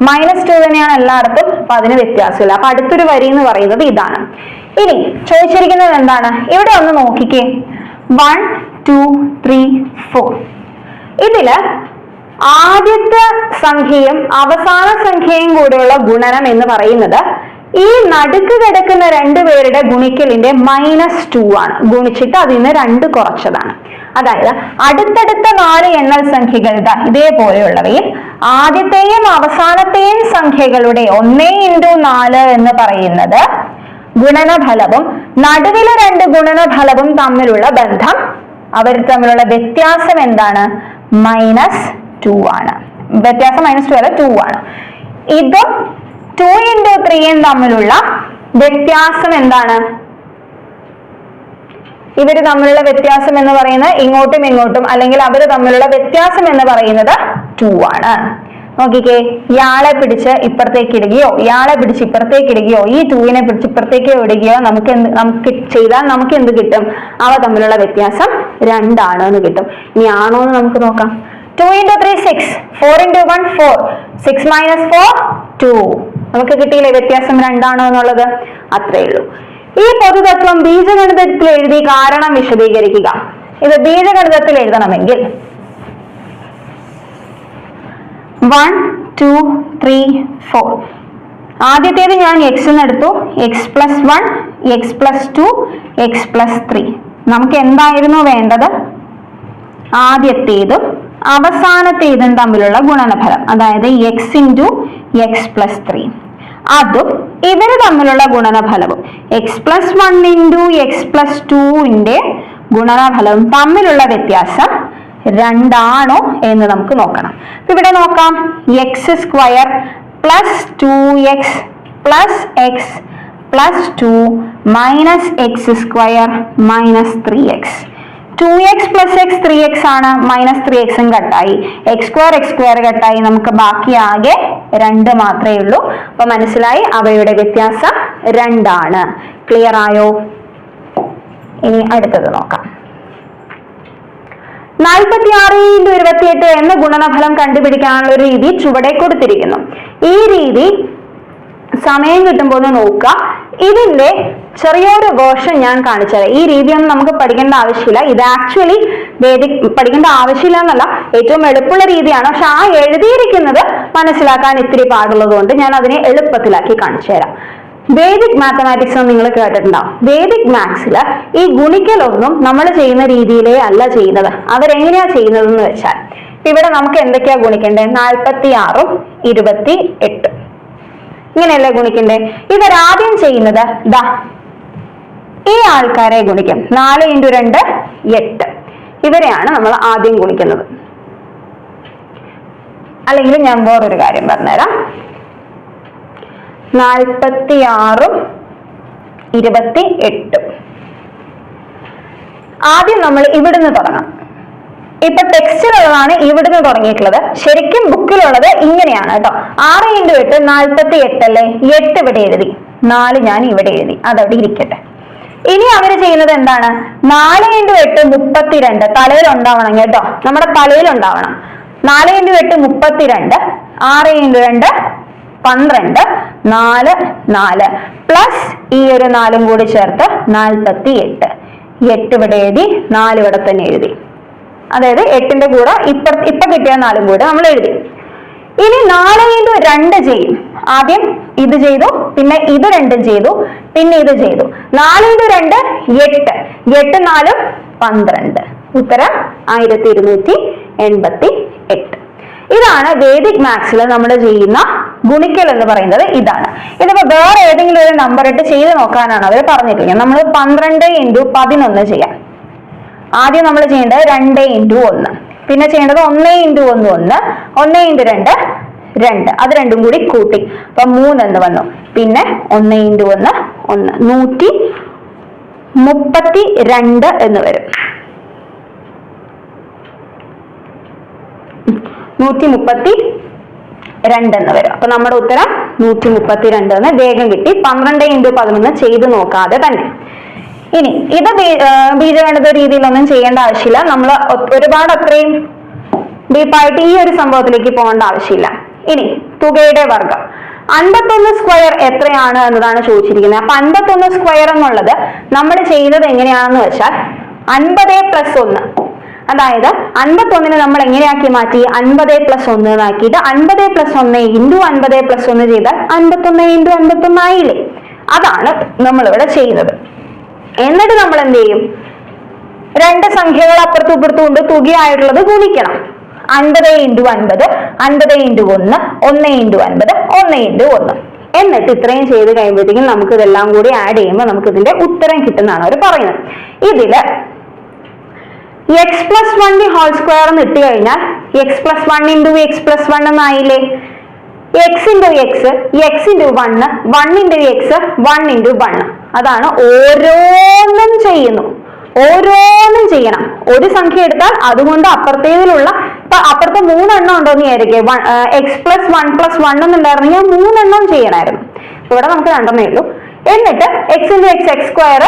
-2 തന്നെയാണ് എല്ലായിടത്തും. അപ്പൊ അതിന് വ്യത്യാസമില്ല. അപ്പൊ അടുത്തൊരു വരി എന്ന് പറയുന്നത് ഇതാണ്. ഇനി ചോദിച്ചിരിക്കുന്നത് എന്താണ്? ഇവിടെ ഒന്ന് നോക്കിക്കേ. 1 2 3 4 ഇതില് ആദ്യത്തെ സംഖ്യയും അവസാന സംഖ്യയും കൂടെയുള്ള ഗുണനം എന്ന് പറയുന്നത് ഈ നടുക്ക് കിടക്കുന്ന രണ്ടുപേരുടെ ഗുണിക്കലിന്റെ -2 ആണ്. ഗുണിച്ചിട്ട് അതിൽ നിന്ന് 2 കുറച്ചതാണ്. അതായത് അടുത്തടുത്ത 4 എണ്ണൽ സംഖ്യകൾ ഇതേപോലെയുള്ളവയിൽ ആദ്യത്തെയും അവസാനത്തെയും സംഖ്യകളുടെ 1 × 4 എന്ന് പറയുന്നത് ഗുണനഫലവും നടുവിലെ 2 ഗുണനഫലവും തമ്മിലുള്ള ബന്ധം, അവർ തമ്മിലുള്ള വ്യത്യാസം എന്താണ്? -2 ആണ്. വ്യത്യാസം -2 അല്ല 2 ആണ്. ഇതും 2 × 3 തമ്മിലുള്ള വ്യത്യാസം എന്താണ്? ഇവർ തമ്മിലുള്ള വ്യത്യാസം എന്ന് പറയുന്നത് ഇങ്ങോട്ടും ഇങ്ങോട്ടും, അല്ലെങ്കിൽ അവർ തമ്മിലുള്ള വ്യത്യാസം എന്ന് പറയുന്നത് 2 ആണ്. നോക്കിക്കേ, ഇയാളെ പിടിച്ച് ഇപ്പുറത്തേക്ക് ഇടുകയോ ഇയാളെ പിടിച്ച് ഇപ്പുറത്തേക്ക് ഇടുകയോ ഈ 2നെ പിടിച്ച് ഇപ്പുറത്തേക്ക് ഇടുകയോ നമുക്ക് ചെയ്താൽ നമുക്ക് എന്ത് കിട്ടും? അവ തമ്മിലുള്ള വ്യത്യാസം 2 ആണ് എന്ന് കിട്ടും. ഇനി ആണോ എന്ന് നമുക്ക് നോക്കാം. 2 into 3 6, 4 into 1 4, 6 minus 4 2. നമുക്ക് കിട്ടിയില്ലേ വ്യത്യാസം 2 ആണോ എന്നുള്ളത്? അത്രേ ഉള്ളൂ. ഈ പൊതുതത്വം ബീജഗണിതത്തിൽ എഴുതി കാരണം വിശദീകരിക്കുക. ഇത് ബീജഗണിതത്തിൽ എഴുതണമെങ്കിൽ 1 2 3 4. ആദ്യത്തേത് ഞാൻ x എന്നെടുത്തു. x plus 1, x plus 2, x plus 3. നമുക്ക് എന്തായിരുന്നു വേണ്ടത്? ആദ്യത്തേതും അവസാനത്തേതും തമ്മിലുള്ള ഗുണനഫലം, അതായത് x into x plus 3. അതും ഇവര് തമ്മിലുള്ള ഗുണനഫലവും x plus 1 into x plus 2ന്റെ ഗുണനഫലവും തമ്മിലുള്ള വ്യത്യാസം 2 ആണോ എന്ന് നമുക്ക് നോക്കണം. ഇവിടെ നോക്കാം. X square plus 2x plus X plus 2 minus X square minus 3x. 2x plus X 3x ആണ്, മൈനസ് 3x കട്ടായി, എക്സ് സ്ക്വയർ കട്ടായി, നമുക്ക് ബാക്കി ആകെ 2 മാത്രമേ ഉള്ളൂ. അപ്പൊ മനസ്സിലായി, അവയുടെ വ്യത്യാസം 2 ആണ്. ക്ലിയർ ആയോ? ഇനി അടുത്തത് നോക്കാം. 46 into 28 എന്ന ഗുണനഫലം കണ്ടുപിടിക്കാനുള്ള ഒരു രീതി ചുവടെ കൊടുത്തിരിക്കുന്നു. ഈ രീതി സമയം കിട്ടുമ്പോൾ ഒന്ന് നോക്കുക. ഇതിന്റെ ചെറിയൊരു വേർഷൻ ഞാൻ കാണിച്ചത്. ഈ രീതിയൊന്നും നമുക്ക് പഠിക്കേണ്ട ആവശ്യമില്ല. ഇത് ആക്ച്വലി പഠിക്കേണ്ട ആവശ്യമില്ല എന്നല്ല, ഏറ്റവും എളുപ്പമുള്ള രീതിയാണ്. പക്ഷെ ആ എഴുതിയിരിക്കുന്നത് മനസ്സിലാക്കാൻ ഇത്തിരി പാടുള്ളത് കൊണ്ട് ഞാൻ അതിനെ എളുപ്പത്തിലാക്കി കാണിച്ചു തരാം. വേദിക് മാത്തമാറ്റിക്സ് നിങ്ങൾ കേട്ടിട്ടുണ്ടാവും. വേദിക് മാത്സിൽ ഈ ഗുണിക്കലൊന്നും നമ്മൾ ചെയ്യുന്ന രീതിയിലേ അല്ല ചെയ്യുന്നത്. അവരെങ്ങനെയാ ചെയ്യുന്നത് എന്ന് വെച്ചാൽ, ഇവിടെ നമുക്ക് എന്തൊക്കെയാ ഗുണിക്കേണ്ടത്? 46ഉം 28 ഇങ്ങനെയല്ലേ ഗുണിക്കണ്ടേ? ഇവരാദ്യം ചെയ്യുന്നത് ദാ ഈ ആൾക്കാരെ ഗുണിക്കും. 4 into 2 8. ഇവരെയാണ് നമ്മൾ ആദ്യം ഗുണിക്കുന്നത്. അല്ലെങ്കിൽ ഞാൻ വേറൊരു കാര്യം പറഞ്ഞുതരാം. 46ഉം 28. ആദ്യം നമ്മൾ ഇവിടുന്ന് തുടങ്ങാം. ഇപ്പൊ ടെക്സ്റ്റിലുള്ളതാണ് ഇവിടുന്ന് തുടങ്ങിയിട്ടുള്ളത്. ശരിക്കും ബുക്കിലുള്ളത് ഇങ്ങനെയാണ് കേട്ടോ. 6 into 8 48 അല്ലേ? 8 ഇവിടെ എഴുതി, 4 ഞാൻ ഇവിടെ എഴുതി, അതവിടെ ഇരിക്കട്ടെ. ഇനി അവര് ചെയ്യുന്നത് എന്താണ്? 4 into 8 32. തലയിൽ ഉണ്ടാവണം കേട്ടോ, നമ്മുടെ തലയിൽ ഉണ്ടാവണം. 4 into 8 32, 6 into 2 12, 4 4 പ്ലസ് ഈ ഒരു 4ഉം കൂടി ചേർത്ത് 48. 8 ഇവിടെ എഴുതി, 4 ഇവിടെ തന്നെ എഴുതി. അതായത് 8ന്റെ കൂടെ ഇപ്പൊ കിട്ടിയ 4ഉം കൂടെ നമ്മൾ എഴുതി. ഇനി 4 into 2 ചെയ്യും. ആദ്യം ഇത് ചെയ്തു, പിന്നെ ഇത് 2ഉം ചെയ്തു, പിന്നെ ഇത് ചെയ്തു. 4 into 2 8, 8 4 12. ഉത്തരം 1288. ഇതാണ് വേദിക് മാത്സിൽ നമ്മൾ ചെയ്യുന്ന ഗുണിക്കൽ എന്ന് പറയുന്നത്. ഇതാണ്. ഇതിപ്പോ വേറെ ഏതെങ്കിലും ഒരു നമ്പർ ഇട്ട് ചെയ്ത് നോക്കാനാണ് അവർ പറഞ്ഞിരിക്കുന്നത്. നമ്മൾ 12 into 11 ചെയ്യാം. ആദ്യം നമ്മൾ ചെയ്യേണ്ടത് 2 into 1, പിന്നെ ചെയ്യേണ്ടത് 1 into 1 1, 1 into 2 2, അത് രണ്ടും കൂടി കൂട്ടി അപ്പൊ 3 എന്ന് വന്നു. പിന്നെ 1 into 1 1, 132 എന്ന് വരും. 132 എന്ന് വരും. അപ്പൊ നമ്മുടെ ഉത്തരം 132 എന്ന് വേഗം കിട്ടി. 12 into 11 ചെയ്ത് നോക്കാതെ തന്നെ. ഇനി ഇത് ബീജഗണിത രീതിയിലൊന്നും ചെയ്യേണ്ട ആവശ്യമില്ല. നമ്മൾ ഒരുപാട് അത്രയും ഡീപ്പായിട്ട് ഈ ഒരു സംഭവത്തിലേക്ക് പോകേണ്ട ആവശ്യമില്ല. ഇനി തുകയുടെ വർഗം 51 സ്ക്വയർ എത്രയാണ് എന്നതാണ് ചോദിച്ചിരിക്കുന്നത്. അപ്പൊ 51 സ്ക്വയർ എന്നുള്ളത് നമ്മൾ ചെയ്യുന്നത് എങ്ങനെയാണെന്ന് വെച്ചാൽ 50 plus 1, അതായത് 51നെ നമ്മൾ എങ്ങനെയാക്കി മാറ്റി? 50 plus 1 എന്നാക്കിയിട്ട് 50 plus 1 into 50 plus 1 ചെയ്താൽ 51 into 51 ആയില്ലേ? അതാണ് നമ്മളിവിടെ ചെയ്യുന്നത്. എന്നിട്ട് നമ്മൾ എന്ത് ചെയ്യും? 2 സംഖ്യകൾ അപ്പുറത്തും ഇപ്പുറത്തും കൊണ്ട് തുകയായിട്ടുള്ളത് ഗുണിക്കണം. 50 into 50, 50 into 1, 1 into 50, 1 into 1. എന്നിട്ട് ഇത്രയും ചെയ്ത് കഴിയുമ്പോഴത്തേക്കും നമുക്ക് ഇതെല്ലാം കൂടി ആഡ് ചെയ്യുമ്പോൾ നമുക്ക് ഇതിന്റെ ഉത്തരം കിട്ടുന്നതാണ് അവർ പറയുന്നത്. ഇതില് x plus 1 ഹോൾ സ്ക്വയർ എന്ന് ഇട്ട് കഴിഞ്ഞാൽ x plus 1 into x plus 1 എന്നായില്ലേ? x into x, x into 1, 1 into x, 1 into 1. അതാണ് ഓരോന്നും ചെയ്യുന്നു. ഓരോന്നും ചെയ്യണം. ഒരു സംഖ്യ എടുത്താൽ അതുകൊണ്ട് അപ്പുറത്തേതിലുള്ള ഇപ്പൊ അപ്പുറത്തെ 3 എണ്ണം ഉണ്ടോന്ന് വിചാരിക്കും. എക്സ് പ്ലസ് 1+1 എന്നുണ്ടായിരുന്നെങ്കിൽ 3 എണ്ണം ചെയ്യണമായിരുന്നു. ഇവിടെ നമുക്ക് 2 എണ്ണേ ഉള്ളൂ. എന്നിട്ട് X into X X square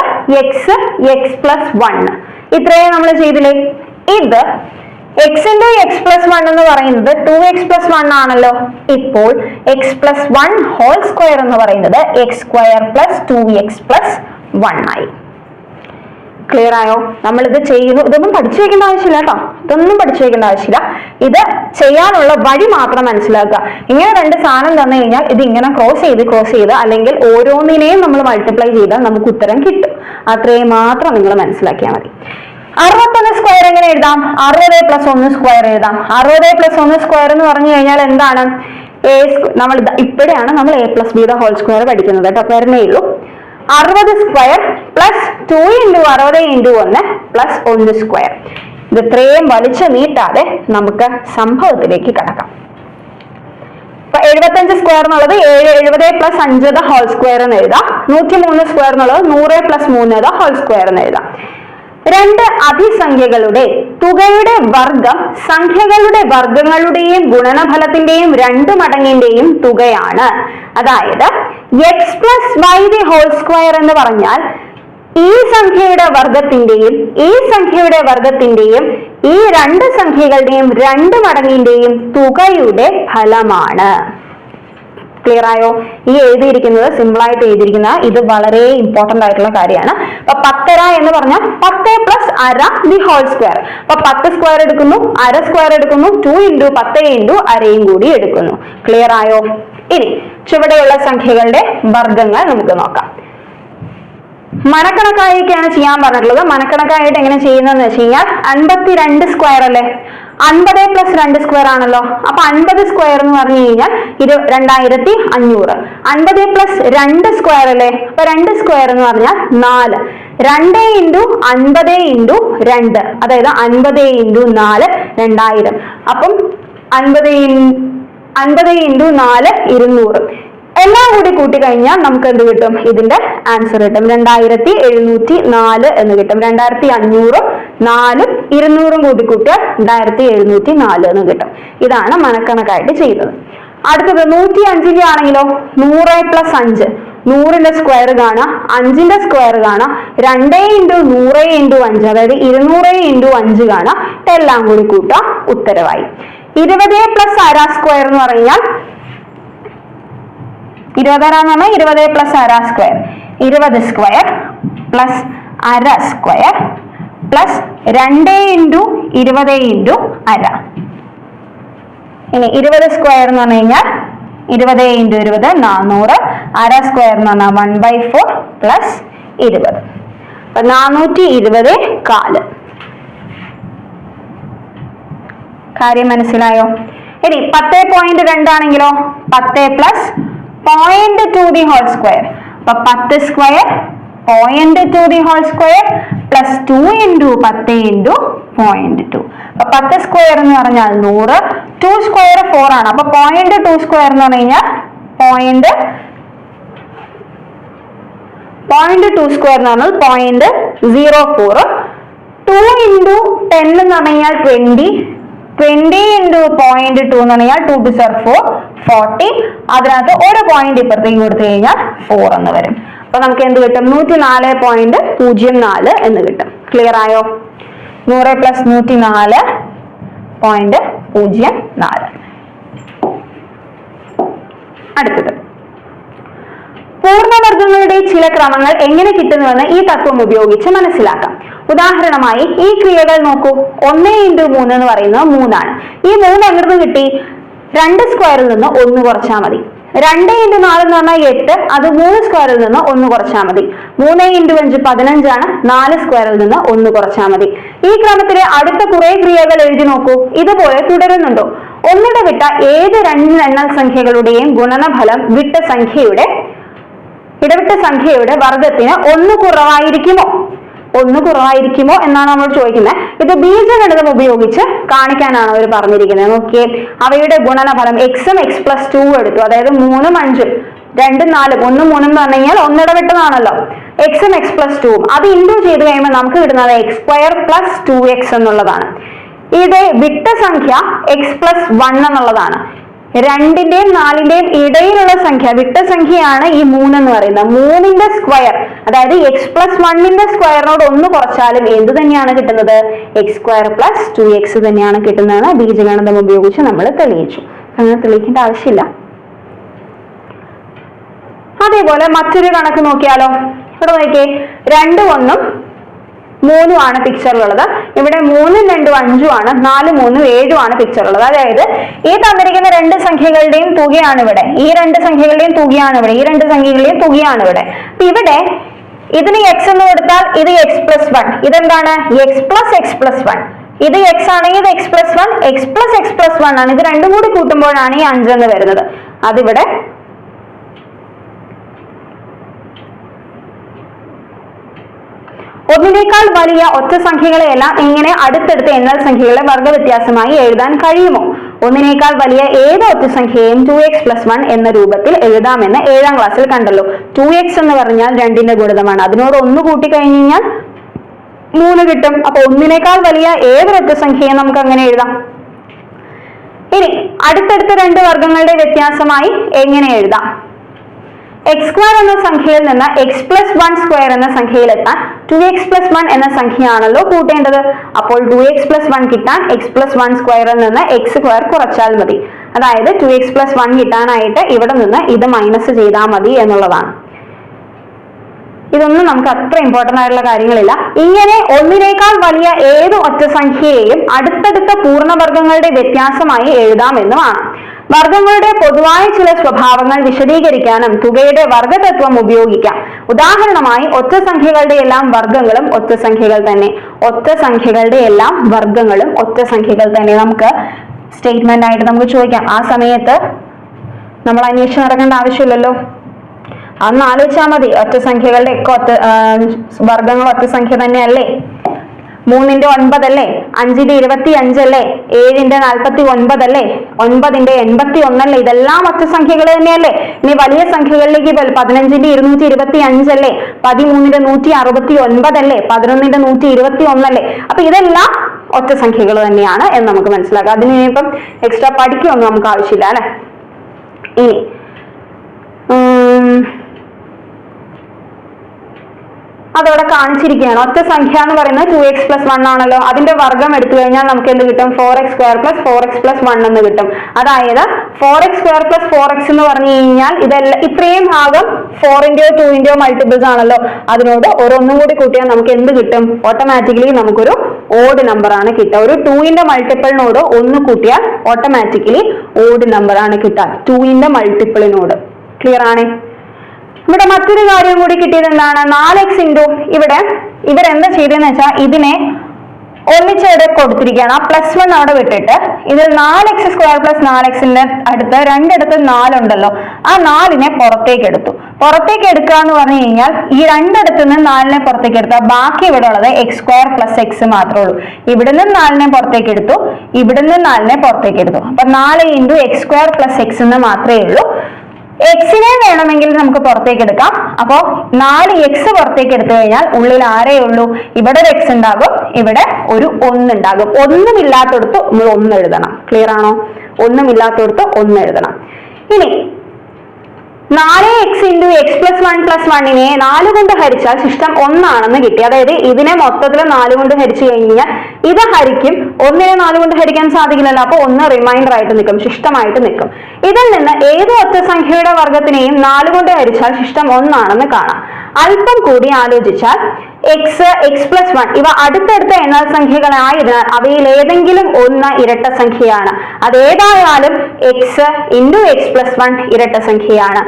x+1 ഇത്രയും നമ്മൾ ചെയ്തില്ലേ. ഇത് എക്സ് ഇൻറ്റു എക്സ് പ്ലസ് 1 എന്ന് പറയുന്നത് 2x+1 ആണല്ലോ. ഇപ്പോൾ x+1 ഹോൾ സ്ക്വയർ എന്ന് പറയുന്നത് x² + 2x+1 ആയി. ക്ലിയർ ആയോ? നമ്മൾ ഇത് ചെയ്യുന്നു. ഇതൊന്നും പഠിച്ചു വെക്കേണ്ട ആവശ്യമില്ല കേട്ടോ, ഇതൊന്നും പഠിച്ചു വെക്കേണ്ട ആവശ്യമില്ല. ഇത് ചെയ്യാനുള്ള വഴി മാത്രം മനസ്സിലാക്കുക. ഇങ്ങനെ 2 സാധനം തന്നു കഴിഞ്ഞാൽ ഇത് ഇങ്ങനെ ക്രോസ് ചെയ്ത് അല്ലെങ്കിൽ ഓരോന്നിനെയും നമ്മൾ മൾട്ടിപ്ലൈ ചെയ്താൽ നമുക്ക് ഉത്തരം കിട്ടും. അത്രയും മാത്രം നിങ്ങൾ മനസ്സിലാക്കിയാൽ മതി. 61 സ്ക്വയർ എങ്ങനെ എഴുതാം? 60 + 1 സ്ക്വയർ എഴുതാം. 60 + 1 സ്ക്വയർ എന്ന് പറഞ്ഞു കഴിഞ്ഞാൽ എന്താണ്? നമ്മൾ ഇപ്പോഴാണ് നമ്മൾ a+b ഹോൾ സ്ക്വയർ പഠിക്കുന്നത് കേട്ടോ, വരുന്നേ ഉള്ളൂ. 60 സ്ക്വയർ പ്ലസ് 2 × 60 × 1 പ്ലസ് 1 സ്ക്വയർ. ഇത് ഇത്രയും വലിച്ചു നീട്ടാതെ നമുക്ക് സംഭവത്തിലേക്ക് കടക്കാം. അപ്പൊ 75 സ്ക്വയർ എന്നുള്ളത് 70 + 5 ഹോൾ സ്ക്വയർ എന്ന് എഴുതാം. 103 സ്ക്വയർ എന്നുള്ളത് 100 + 3 ഹോൾ സ്ക്വയർ എന്ന് എഴുതാം. 2 അഭിസംഖ്യകളുടെ തുകയുടെ വർഗം സംഖ്യകളുടെ വർഗങ്ങളുടെയും ഗുണനഫലത്തിന്റെയും 2 മടങ്ങിന്റെയും തുകയാണ്. അതായത് x+y ഹോൾ സ്ക്വയർ എന്ന് പറഞ്ഞാൽ ഈ സംഖ്യയുടെ വർഗത്തിന്റെയും ഈ സംഖ്യയുടെ വർഗത്തിന്റെയും ഈ 2 സംഖ്യകളുടെയും 2 മടങ്ങിന്റെയും തുകയുടെ ഫലമാണ്. ക്ലിയർ ആയോ? ഈ എഴുതിയിരിക്കുന്നത് സിമ്പിൾ ആയിട്ട് എഴുതിയിരിക്കുന്ന ഇത് വളരെ ഇമ്പോർട്ടന്റ് ആയിട്ടുള്ള കാര്യമാണ്. അപ്പൊ 10 എന്ന് പറഞ്ഞാൽ 10 +1/2 ഹോൾ സ്ക്വയർ. അപ്പൊ 10 സ്ക്വയർ എടുക്കുന്നു, 1/2 സ്ക്വയർ എടുക്കുന്നു, 2 × 10 × 1/2 കൂടി എടുക്കുന്നു. ക്ലിയർ ആയോ? ഇനി ചുവടെയുള്ള സംഖ്യകളുടെ വർഗങ്ങൾ നമുക്ക് നോക്കാം. മനക്കണക്കായിട്ടാണ് ചെയ്യാൻ പറഞ്ഞിട്ടുള്ളത്. മനക്കണക്കായിട്ട് എങ്ങനെ ചെയ്യുന്നതെന്ന് വെച്ച് കഴിഞ്ഞാൽ 52 സ്ക്വയർ അല്ലേ, 50 + 2 സ്ക്വയർ ആണല്ലോ. അപ്പൊ 50 സ്ക്വയർ എന്ന് പറഞ്ഞു കഴിഞ്ഞാൽ 2500. 50 + 2 സ്ക്വയർ അല്ലേ, അപ്പൊ 2 സ്ക്വയർ എന്ന് പറഞ്ഞാൽ 4. 2 × 50 × 2 അതായത് 50 × 4 2000. അപ്പം 50 × 4 200. എല്ലാം കൂടി കൂട്ടി കഴിഞ്ഞാൽ നമുക്ക് എന്ത് കിട്ടും? ഇതിന്റെ ആൻസർ കിട്ടും 2704 എന്ന് കിട്ടും. 2500 4 200 കൂട്ടി കൂട്ടിയാൽ 2704 എന്ന് കിട്ടും. ഇതാണ് മനക്കണക്കായിട്ട് ചെയ്തത്. അടുത്തത് 105 ആണെങ്കിലോ 100 + 5 100ന്റെ സ്ക്വയർ കാണാം, 5ന്റെ സ്ക്വയർ കാണാം, 2 × 100 × 5 അതായത് 200 × 5 കാണാം. എല്ലാം കൂടി കൂട്ടാം, ഉത്തരവായി. 20 + 1/2 സ്ക്വയർ എന്ന് പറഞ്ഞാൽ 20 എന്ന് പറഞ്ഞാൽ 20 + 1/2 square 20 square plus 1/2 square plus 2 × 20 × 1/2. ഇനി 20 സ്ക്വയർ എന്ന് പറഞ്ഞു കഴിഞ്ഞാൽ 20 × 20 400. 1/2 സ്ക്വയർ എന്ന് പറഞ്ഞാൽ 1/4 പ്ലസ് 20. അപ്പൊ 420 കാര്യം മനസ്സിലായോ? ഇനി 10.2 ആണെങ്കിലോ 10 + 0.2 ഹോൾ സ്ക്വയർ. അപ്പൊ 10 സ്ക്വയർ 0.2 ഹോൾ സ്ക്വയർ പ്ലസ് 2 × 10 × 0.2. അപ്പൊ 10 സ്ക്വയർ എന്ന് പറഞ്ഞാൽ 100. 2 സ്ക്വയർ 4 ആണ്. അപ്പൊ 0.2 സ്ക്വയർ എന്ന് പറഞ്ഞു കഴിഞ്ഞാൽ 0.2 സ്ക്വയർ എന്ന് പറഞ്ഞാൽ 0.04. 2 × 10 എന്ന് പറഞ്ഞു കഴിഞ്ഞാൽ 20. 20 × 0.2 എന്ന് പറഞ്ഞാൽ 2 × 4 40. അതിനകത്ത് ഒരു പോയിന്റ് ഇപ്പുറത്തേക്ക് കൊടുത്തു കഴിഞ്ഞാൽ 4 എന്ന് വരും. അപ്പൊ നമുക്ക് എന്ത് കിട്ടും? 104.04 എന്ന് കിട്ടും. ക്ലിയർ ആയോ? 100 + 104.04. അടുത്തത് പൂർണ്ണവർഗങ്ങളുടെ ചില ക്രമങ്ങൾ എങ്ങനെ കിട്ടുന്നുവെന്ന് ഈ തത്വം ഉപയോഗിച്ച് മനസ്സിലാക്കാം. ഉദാഹരണമായി ഈ ക്രിയകൾ നോക്കൂ. 1 × 3 എന്ന് പറയുന്നത് 3 ആണ്. ഈ 3 എങ്ങനെ കിട്ടി? 2 സ്ക്വയറിൽ നിന്ന് 1 കുറച്ചാൽ മതി. 2 × 4 എന്ന് പറഞ്ഞാൽ 8. അത് 3 സ്ക്വയറിൽ നിന്ന് 1 കുറച്ചാൽ മതി. 3 × 5 15 ആണ്. 4 സ്ക്വയറിൽ നിന്ന് 1 കുറച്ചാൽ മതി. ഈ ക്രമത്തിലെ അടുത്ത കുറെ ക്രിയകൾ എഴുതി നോക്കൂ. ഇതുപോലെ തുടരുന്നുണ്ടോ? ഒന്നിട വിട്ട ഏത് 2 എണ്ണൽ സംഖ്യകളുടെയും ഗുണനഫലം ഇടവിട്ട സംഖ്യയുടെ വർഗത്തിന് 1 കുറവായിരിക്കുമോ എന്നാണ് നമ്മൾ ചോദിക്കുന്നത്. ഇത് ബീജഗണിതം ഉപയോഗിച്ച് കാണിക്കാനാണ് അവർ പറഞ്ഞിരിക്കുന്നത്. നോക്കിയേ, അവയുടെ ഗുണനഫലം x ഉം x + 2 എടുത്തു, അതായത് 3 ഉം 5 ഉം 2ഉം 4ഉം 1ഉം 3ഉം എന്ന് പറഞ്ഞു കഴിഞ്ഞാൽ ഒന്നിടവിട്ടതാണല്ലോ. എക്സും എക്സ് പ്ലസ് 2ഉം അത് ഇൻറ്റു ചെയ്ത് കഴിയുമ്പോൾ നമുക്ക് കിട്ടുന്നത് എക്സ് സ്ക്വയർ പ്ലസ് 2x എന്നുള്ളതാണ്. ഇത് വിട്ട സംഖ്യ എക്സ് പ്ലസ് 1 എന്നുള്ളതാണ്. 2ന്റെയും 4ന്റെയും ഇടയിലുള്ള സംഖ്യ വിട്ട സംഖ്യയാണ് ഈ 3 എന്ന് പറയുന്നത്. 3ന്റെ സ്ക്വയർ അതായത് എക്സ് പ്ലസ് 1ന്റെ സ്ക്വയറിനോട് 1 കുറച്ചാലും എന്ത് തന്നെയാണ് കിട്ടുന്നത്? എക്സ് സ്ക്വയർ പ്ലസ് 2x തന്നെയാണ് കിട്ടുന്നതെന്ന് ബീജഗണിതം ഉപയോഗിച്ച് നമ്മൾ തെളിയിച്ചു. അങ്ങനെ തെളിയിക്കേണ്ട ആവശ്യമില്ല. അതേപോലെ മറ്റൊരു കണക്ക് നോക്കിയാലോ. ഇവിടെ നോക്കിയേ 2 1 3 ആണ് പിക്ചറിലുള്ളത്. ഇവിടെ 3 2 5 ആണ്, 4 3 7 ആണ് പിക്ചറിലുള്ളത്. അതായത് ഈ തന്നിരിക്കുന്ന രണ്ട് സംഖ്യകളുടെയും തുകയാണ് ഇവിടെ, ഈ രണ്ട് സംഖ്യകളുടെയും തുകയാണ് ഇവിടെ, ഈ രണ്ട് സംഖ്യകളുടെയും തുകയാണ് ഇവിടെ. ഇവിടെ ഇതിന് എക്സ് എന്ന് കൊടുത്താൽ ഇത് എക്സ് പ്ലസ് 1, ഇതെന്താണ്? X plus 1. ഇത് എക്സ് ആണെങ്കിൽ ഇത് എക്സ് പ്ലസ് 1, എക്സ് പ്ലസ് 1 ആണ്. ഇത് രണ്ടും കൂടി കൂട്ടുമ്പോഴാണ് ഈ 5 എന്ന് വരുന്നത്. അതിവിടെ ഒന്നിനേക്കാൾ വലിയ ഒറ്റ സംഖ്യകളെയെല്ലാം ഇങ്ങനെ അടുത്തടുത്ത എണ്ണൽ സംഖ്യകളെ വർഗ്ഗവ്യത്യാസമായി എഴുതാൻ കഴിയുമോ? ഒന്നിനേക്കാൾ വലിയ ഏത് ഒറ്റ സംഖ്യയും 2x + 1 എന്ന രൂപത്തിൽ എഴുതാമെന്ന് 7ാം ക്ലാസ്സിൽ കണ്ടല്ലോ. 2x എന്ന് പറഞ്ഞാൽ 2ന്റെ ഗുണിതമാണ്. അതിനോട് 1 കൂട്ടി കഴിഞ്ഞ് കഴിഞ്ഞാൽ 3 കിട്ടും. അപ്പൊ ഒന്നിനേക്കാൾ വലിയ ഏതൊരൊറ്റ സംഖ്യയും നമുക്ക് അങ്ങനെ എഴുതാം. ഇനി അടുത്തടുത്ത രണ്ട് വർഗ്ഗങ്ങളുടെ വ്യത്യാസമായി എങ്ങനെ എഴുതാം? എക്സ് സ്ക്വയർ എന്ന സംഖ്യയിൽ നിന്ന് എക്സ് പ്ലസ് 1 സ്ക്വയർ എന്ന സംഖ്യയിലെത്താൻ 2x + 1 എന്ന സംഖ്യയാണല്ലോ കൂട്ടേണ്ടത്. അപ്പോൾ 2x + 1 കിട്ടാൻ എക്സ് പ്ലസ് 1 സ്ക്വയറിൽ നിന്ന് എക്സ് സ്ക്വയർ കുറച്ചാൽ മതി. അതായത് 2x + 1 കിട്ടാനായിട്ട് ഇവിടെ നിന്ന് ഇത് മൈനസ് ചെയ്താൽ മതി എന്നുള്ളതാണ്. ഇതൊന്നും നമുക്ക് അത്ര ഇമ്പോർട്ടന്റ് ആയിട്ടുള്ള കാര്യങ്ങളില്ല. ഇങ്ങനെ ഒന്നിനേക്കാൾ വലിയ ഏത് ഒറ്റ സംഖ്യയെയും അടുത്തടുത്ത പൂർണ്ണവർഗ്ഗങ്ങളുടെ വ്യത്യാസമായി എഴുതാമെന്നുമാണ്. വർഗ്ഗങ്ങളുടെ പൊതുവായ ചില സ്വഭാവങ്ങൾ വിശദീകരിക്കാനും തുകയുടെ വർഗ്ഗതത്വം ഉപയോഗിക്കാം. ഉദാഹരണമായി ഒറ്റ സംഖ്യകളുടെ എല്ലാം വർഗ്ഗങ്ങളും ഒറ്റ സംഖ്യകൾ തന്നെ. ഒറ്റ സംഖ്യകളുടെ എല്ലാം വർഗ്ഗങ്ങളും ഒറ്റ സംഖ്യകൾ തന്നെ നമുക്ക് സ്റ്റേറ്റ്മെന്റ് ആയിട്ട് നമുക്ക് ചോദിക്കാം. ആ സമയത്ത് നമ്മൾ അന്വേഷിച്ച് നടക്കേണ്ട ആവശ്യമില്ലല്ലോ, അന്ന് ആലോചിച്ചാൽ മതി. ഒറ്റ സംഖ്യകളുടെ ഒക്കെ വർഗ്ഗങ്ങൾ ഒറ്റ സംഖ്യ തന്നെയല്ലേ? 3ന്റെ 9 അല്ലേ, 5ന്റെ 25 അല്ലേ, 7ന്റെ 49 അല്ലേ, 9ന്റെ 81 അല്ലേ? ഇതെല്ലാം ഒറ്റ സംഖ്യകൾ തന്നെയല്ലേ? ഇനി വലിയ സംഖ്യകളിലേക്ക് 15ന്റെ 225 അല്ലേ, 13ന്റെ 169 അല്ലേ, 11ന്റെ 121 അല്ലേ? അപ്പൊ ഇതെല്ലാം ഒറ്റ സംഖ്യകൾ തന്നെയാണ് എന്ന് നമുക്ക് മനസ്സിലാക്കാം. അതിന് ഇനിയിപ്പം എക്സ്ട്രാ പഠിക്കൊന്നും നമുക്ക് ആവശ്യമില്ല അല്ലെ. ഇനി അതോടെ കാണിച്ചിരിക്കുകയാണ്. ഒറ്റ സംഖ്യ എന്ന് പറയുന്നത് 2x + 1 ആണല്ലോ. അതിന്റെ വർഗ്ഗം എടുത്തു കഴിഞ്ഞാൽ നമുക്ക് എന്ത് കിട്ടും? 4x² + 4x + 1 എന്ന് കിട്ടും. അതായത് 4x² + 4x എന്ന് പറഞ്ഞു കഴിഞ്ഞാൽ ഇതെല്ലാം ഇത്രയും ഭാഗം 4ന്റെയോ 2ന്റെയോ മൾട്ടിപ്പിൾസ് ആണല്ലോ. അതിനോട് ഒരൊന്നും കൂടി കൂട്ടിയാൽ നമുക്ക് എന്ത് കിട്ടും? ഓട്ടോമാറ്റിക്കലി നമുക്കൊരു ഓഡ് നമ്പർ ആണ് കിട്ടുക. ഒരു 2ന്റെ മൾട്ടിപ്പിളിനോട് 1 കൂട്ടിയാൽ ഓട്ടോമാറ്റിക്കലി ഓഡ് നമ്പർ ആണ് കിട്ടുക 2ന്റെ മൾട്ടിപ്പിളിനോട്. ക്ലിയർ ആണ്? ഇവിടെ മറ്റൊരു കാര്യം കൂടി കിട്ടിയത് എന്താണ്? 4x ഇവിടെ ഇവരെന്താ ചെയ്തതെന്ന് വെച്ചാൽ ഇതിനെ ഒന്നിച്ചെവിടെ കൊടുത്തിരിക്കുകയാണ്. ആ +1 അവിടെ വിട്ടിട്ട് ഇതിൽ 4x² + 4xന്റെ അടുത്ത് രണ്ടിടത്ത് 4 ഉണ്ടല്ലോ, ആ 4നെ പുറത്തേക്ക് എടുത്തു. പുറത്തേക്ക് എടുക്കുക എന്ന് പറഞ്ഞു കഴിഞ്ഞാൽ ഈ രണ്ടിടത്ത് നിന്ന് 4നെ പുറത്തേക്ക് എടുത്താൽ ബാക്കി ഇവിടെ ഉള്ളത് x² + x മാത്രമേ ഉള്ളൂ. ഇവിടുന്ന് 4നെ പുറത്തേക്ക് എടുത്തു, ഇവിടുന്ന് 4നെ പുറത്തേക്ക് എടുത്തു. അപ്പൊ 4 × x² + x എന്ന് മാത്രമേ ഉള്ളൂ. എക്സിനെ വേണമെങ്കിൽ നമുക്ക് പുറത്തേക്ക് എടുക്കാം. അപ്പോ 4x പുറത്തേക്ക് എടുത്തു കഴിഞ്ഞാൽ ഉള്ളിൽ ആരേ ഉള്ളൂ? ഇവിടെ ഒരു x ഉണ്ടാകും, ഇവിടെ ഒരു 1 ഉണ്ടാകും. ഒന്നുമില്ലാത്തടത്ത് നമ്മൾ 1 എഴുതണം. ക്ലിയർ ആണോ? ഒന്നുമില്ലാത്തടത്ത് 1 എഴുതണം. ഇനി 4x × x + 1 + 1നെ 4 കൊണ്ട് ഹരിച്ചാൽ ശിഷ്ടം 1 ആണെന്ന് കിട്ടി. അതായത് ഇതിനെ മൊത്തത്തിൽ 4 കൊണ്ട് ഹരിച്ചു കഴിഞ്ഞാൽ ഇത് ഹരിക്കും. 1നെ 4 കൊണ്ട് ഹരിക്കാൻ സാധിക്കില്ലല്ലോ. അപ്പൊ 1 റിമൈൻഡർ ആയിട്ട് നിൽക്കും, ശിഷ്ടമായിട്ട് നിൽക്കും. ഇതിൽ നിന്ന് ഏത് ഒറ്റ സംഖ്യയുടെ വർഗ്ഗത്തിനെയും 4 കൊണ്ട് ഹരിച്ചാൽ ശിഷ്ടം 1 ആണെന്ന് കാണാം. അല്പം കൂടി ആലോചിച്ചാൽ x + 1 ഇവ അടുത്തടുത്ത എണ്ണൽ സംഖ്യകളായതിനാൽ അവയിൽ ഏതെങ്കിലും ഒന്ന് ഇരട്ട സംഖ്യയാണ്. അതേതായാലും x × x + 1 ഇരട്ട സംഖ്യയാണ്.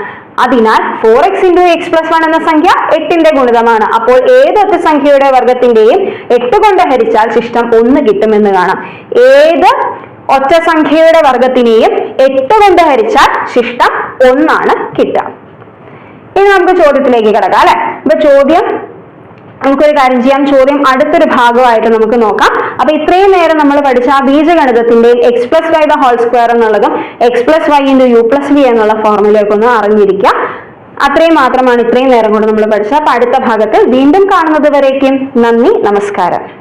അതിനാൽ 4x × x + 1 എന്ന സംഖ്യ 8ന്റെ ഗുണിതമാണ്. അപ്പോൾ ഏതൊറ്റ സംഖ്യയുടെ വർഗ്ഗത്തിന്റെയും 8 കൊണ്ട് ഹരിച്ചാൽ ശിഷ്ടം 1 കിട്ടുമെന്ന് കാണാം. ഏത് ഒറ്റ സംഖ്യയുടെ വർഗ്ഗത്തിനെയും 8 കൊണ്ട് ഹരിച്ചാൽ ശിഷ്ടം 1 ആണ് കിട്ടുക. ഇനി നമുക്ക് ചോദ്യത്തിലേക്ക് കിടക്കാം അല്ലെ. അപ്പൊ ചോദ്യം നമുക്കൊരു കാര്യം ചെയ്യാം, ചോദ്യം അടുത്തൊരു ഭാഗമായിട്ട് നമുക്ക് നോക്കാം. അപ്പൊ ഇത്രയും നേരം നമ്മൾ പഠിച്ച ആ ബീജഗണിതത്തിന്റെ x + y² എന്നുള്ളതും x + y × u + v എന്നുള്ള ഫോർമുലയൊക്കെ ഒന്ന് അറിഞ്ഞിരിക്കുക. അത്രയും മാത്രമാണ് ഇത്രയും നേരം കൊണ്ട് നമ്മൾ പഠിച്ചത്. അപ്പൊ അടുത്ത ഭാഗത്ത് വീണ്ടും കാണുന്നത് വരേക്കും നന്ദി, നമസ്കാരം.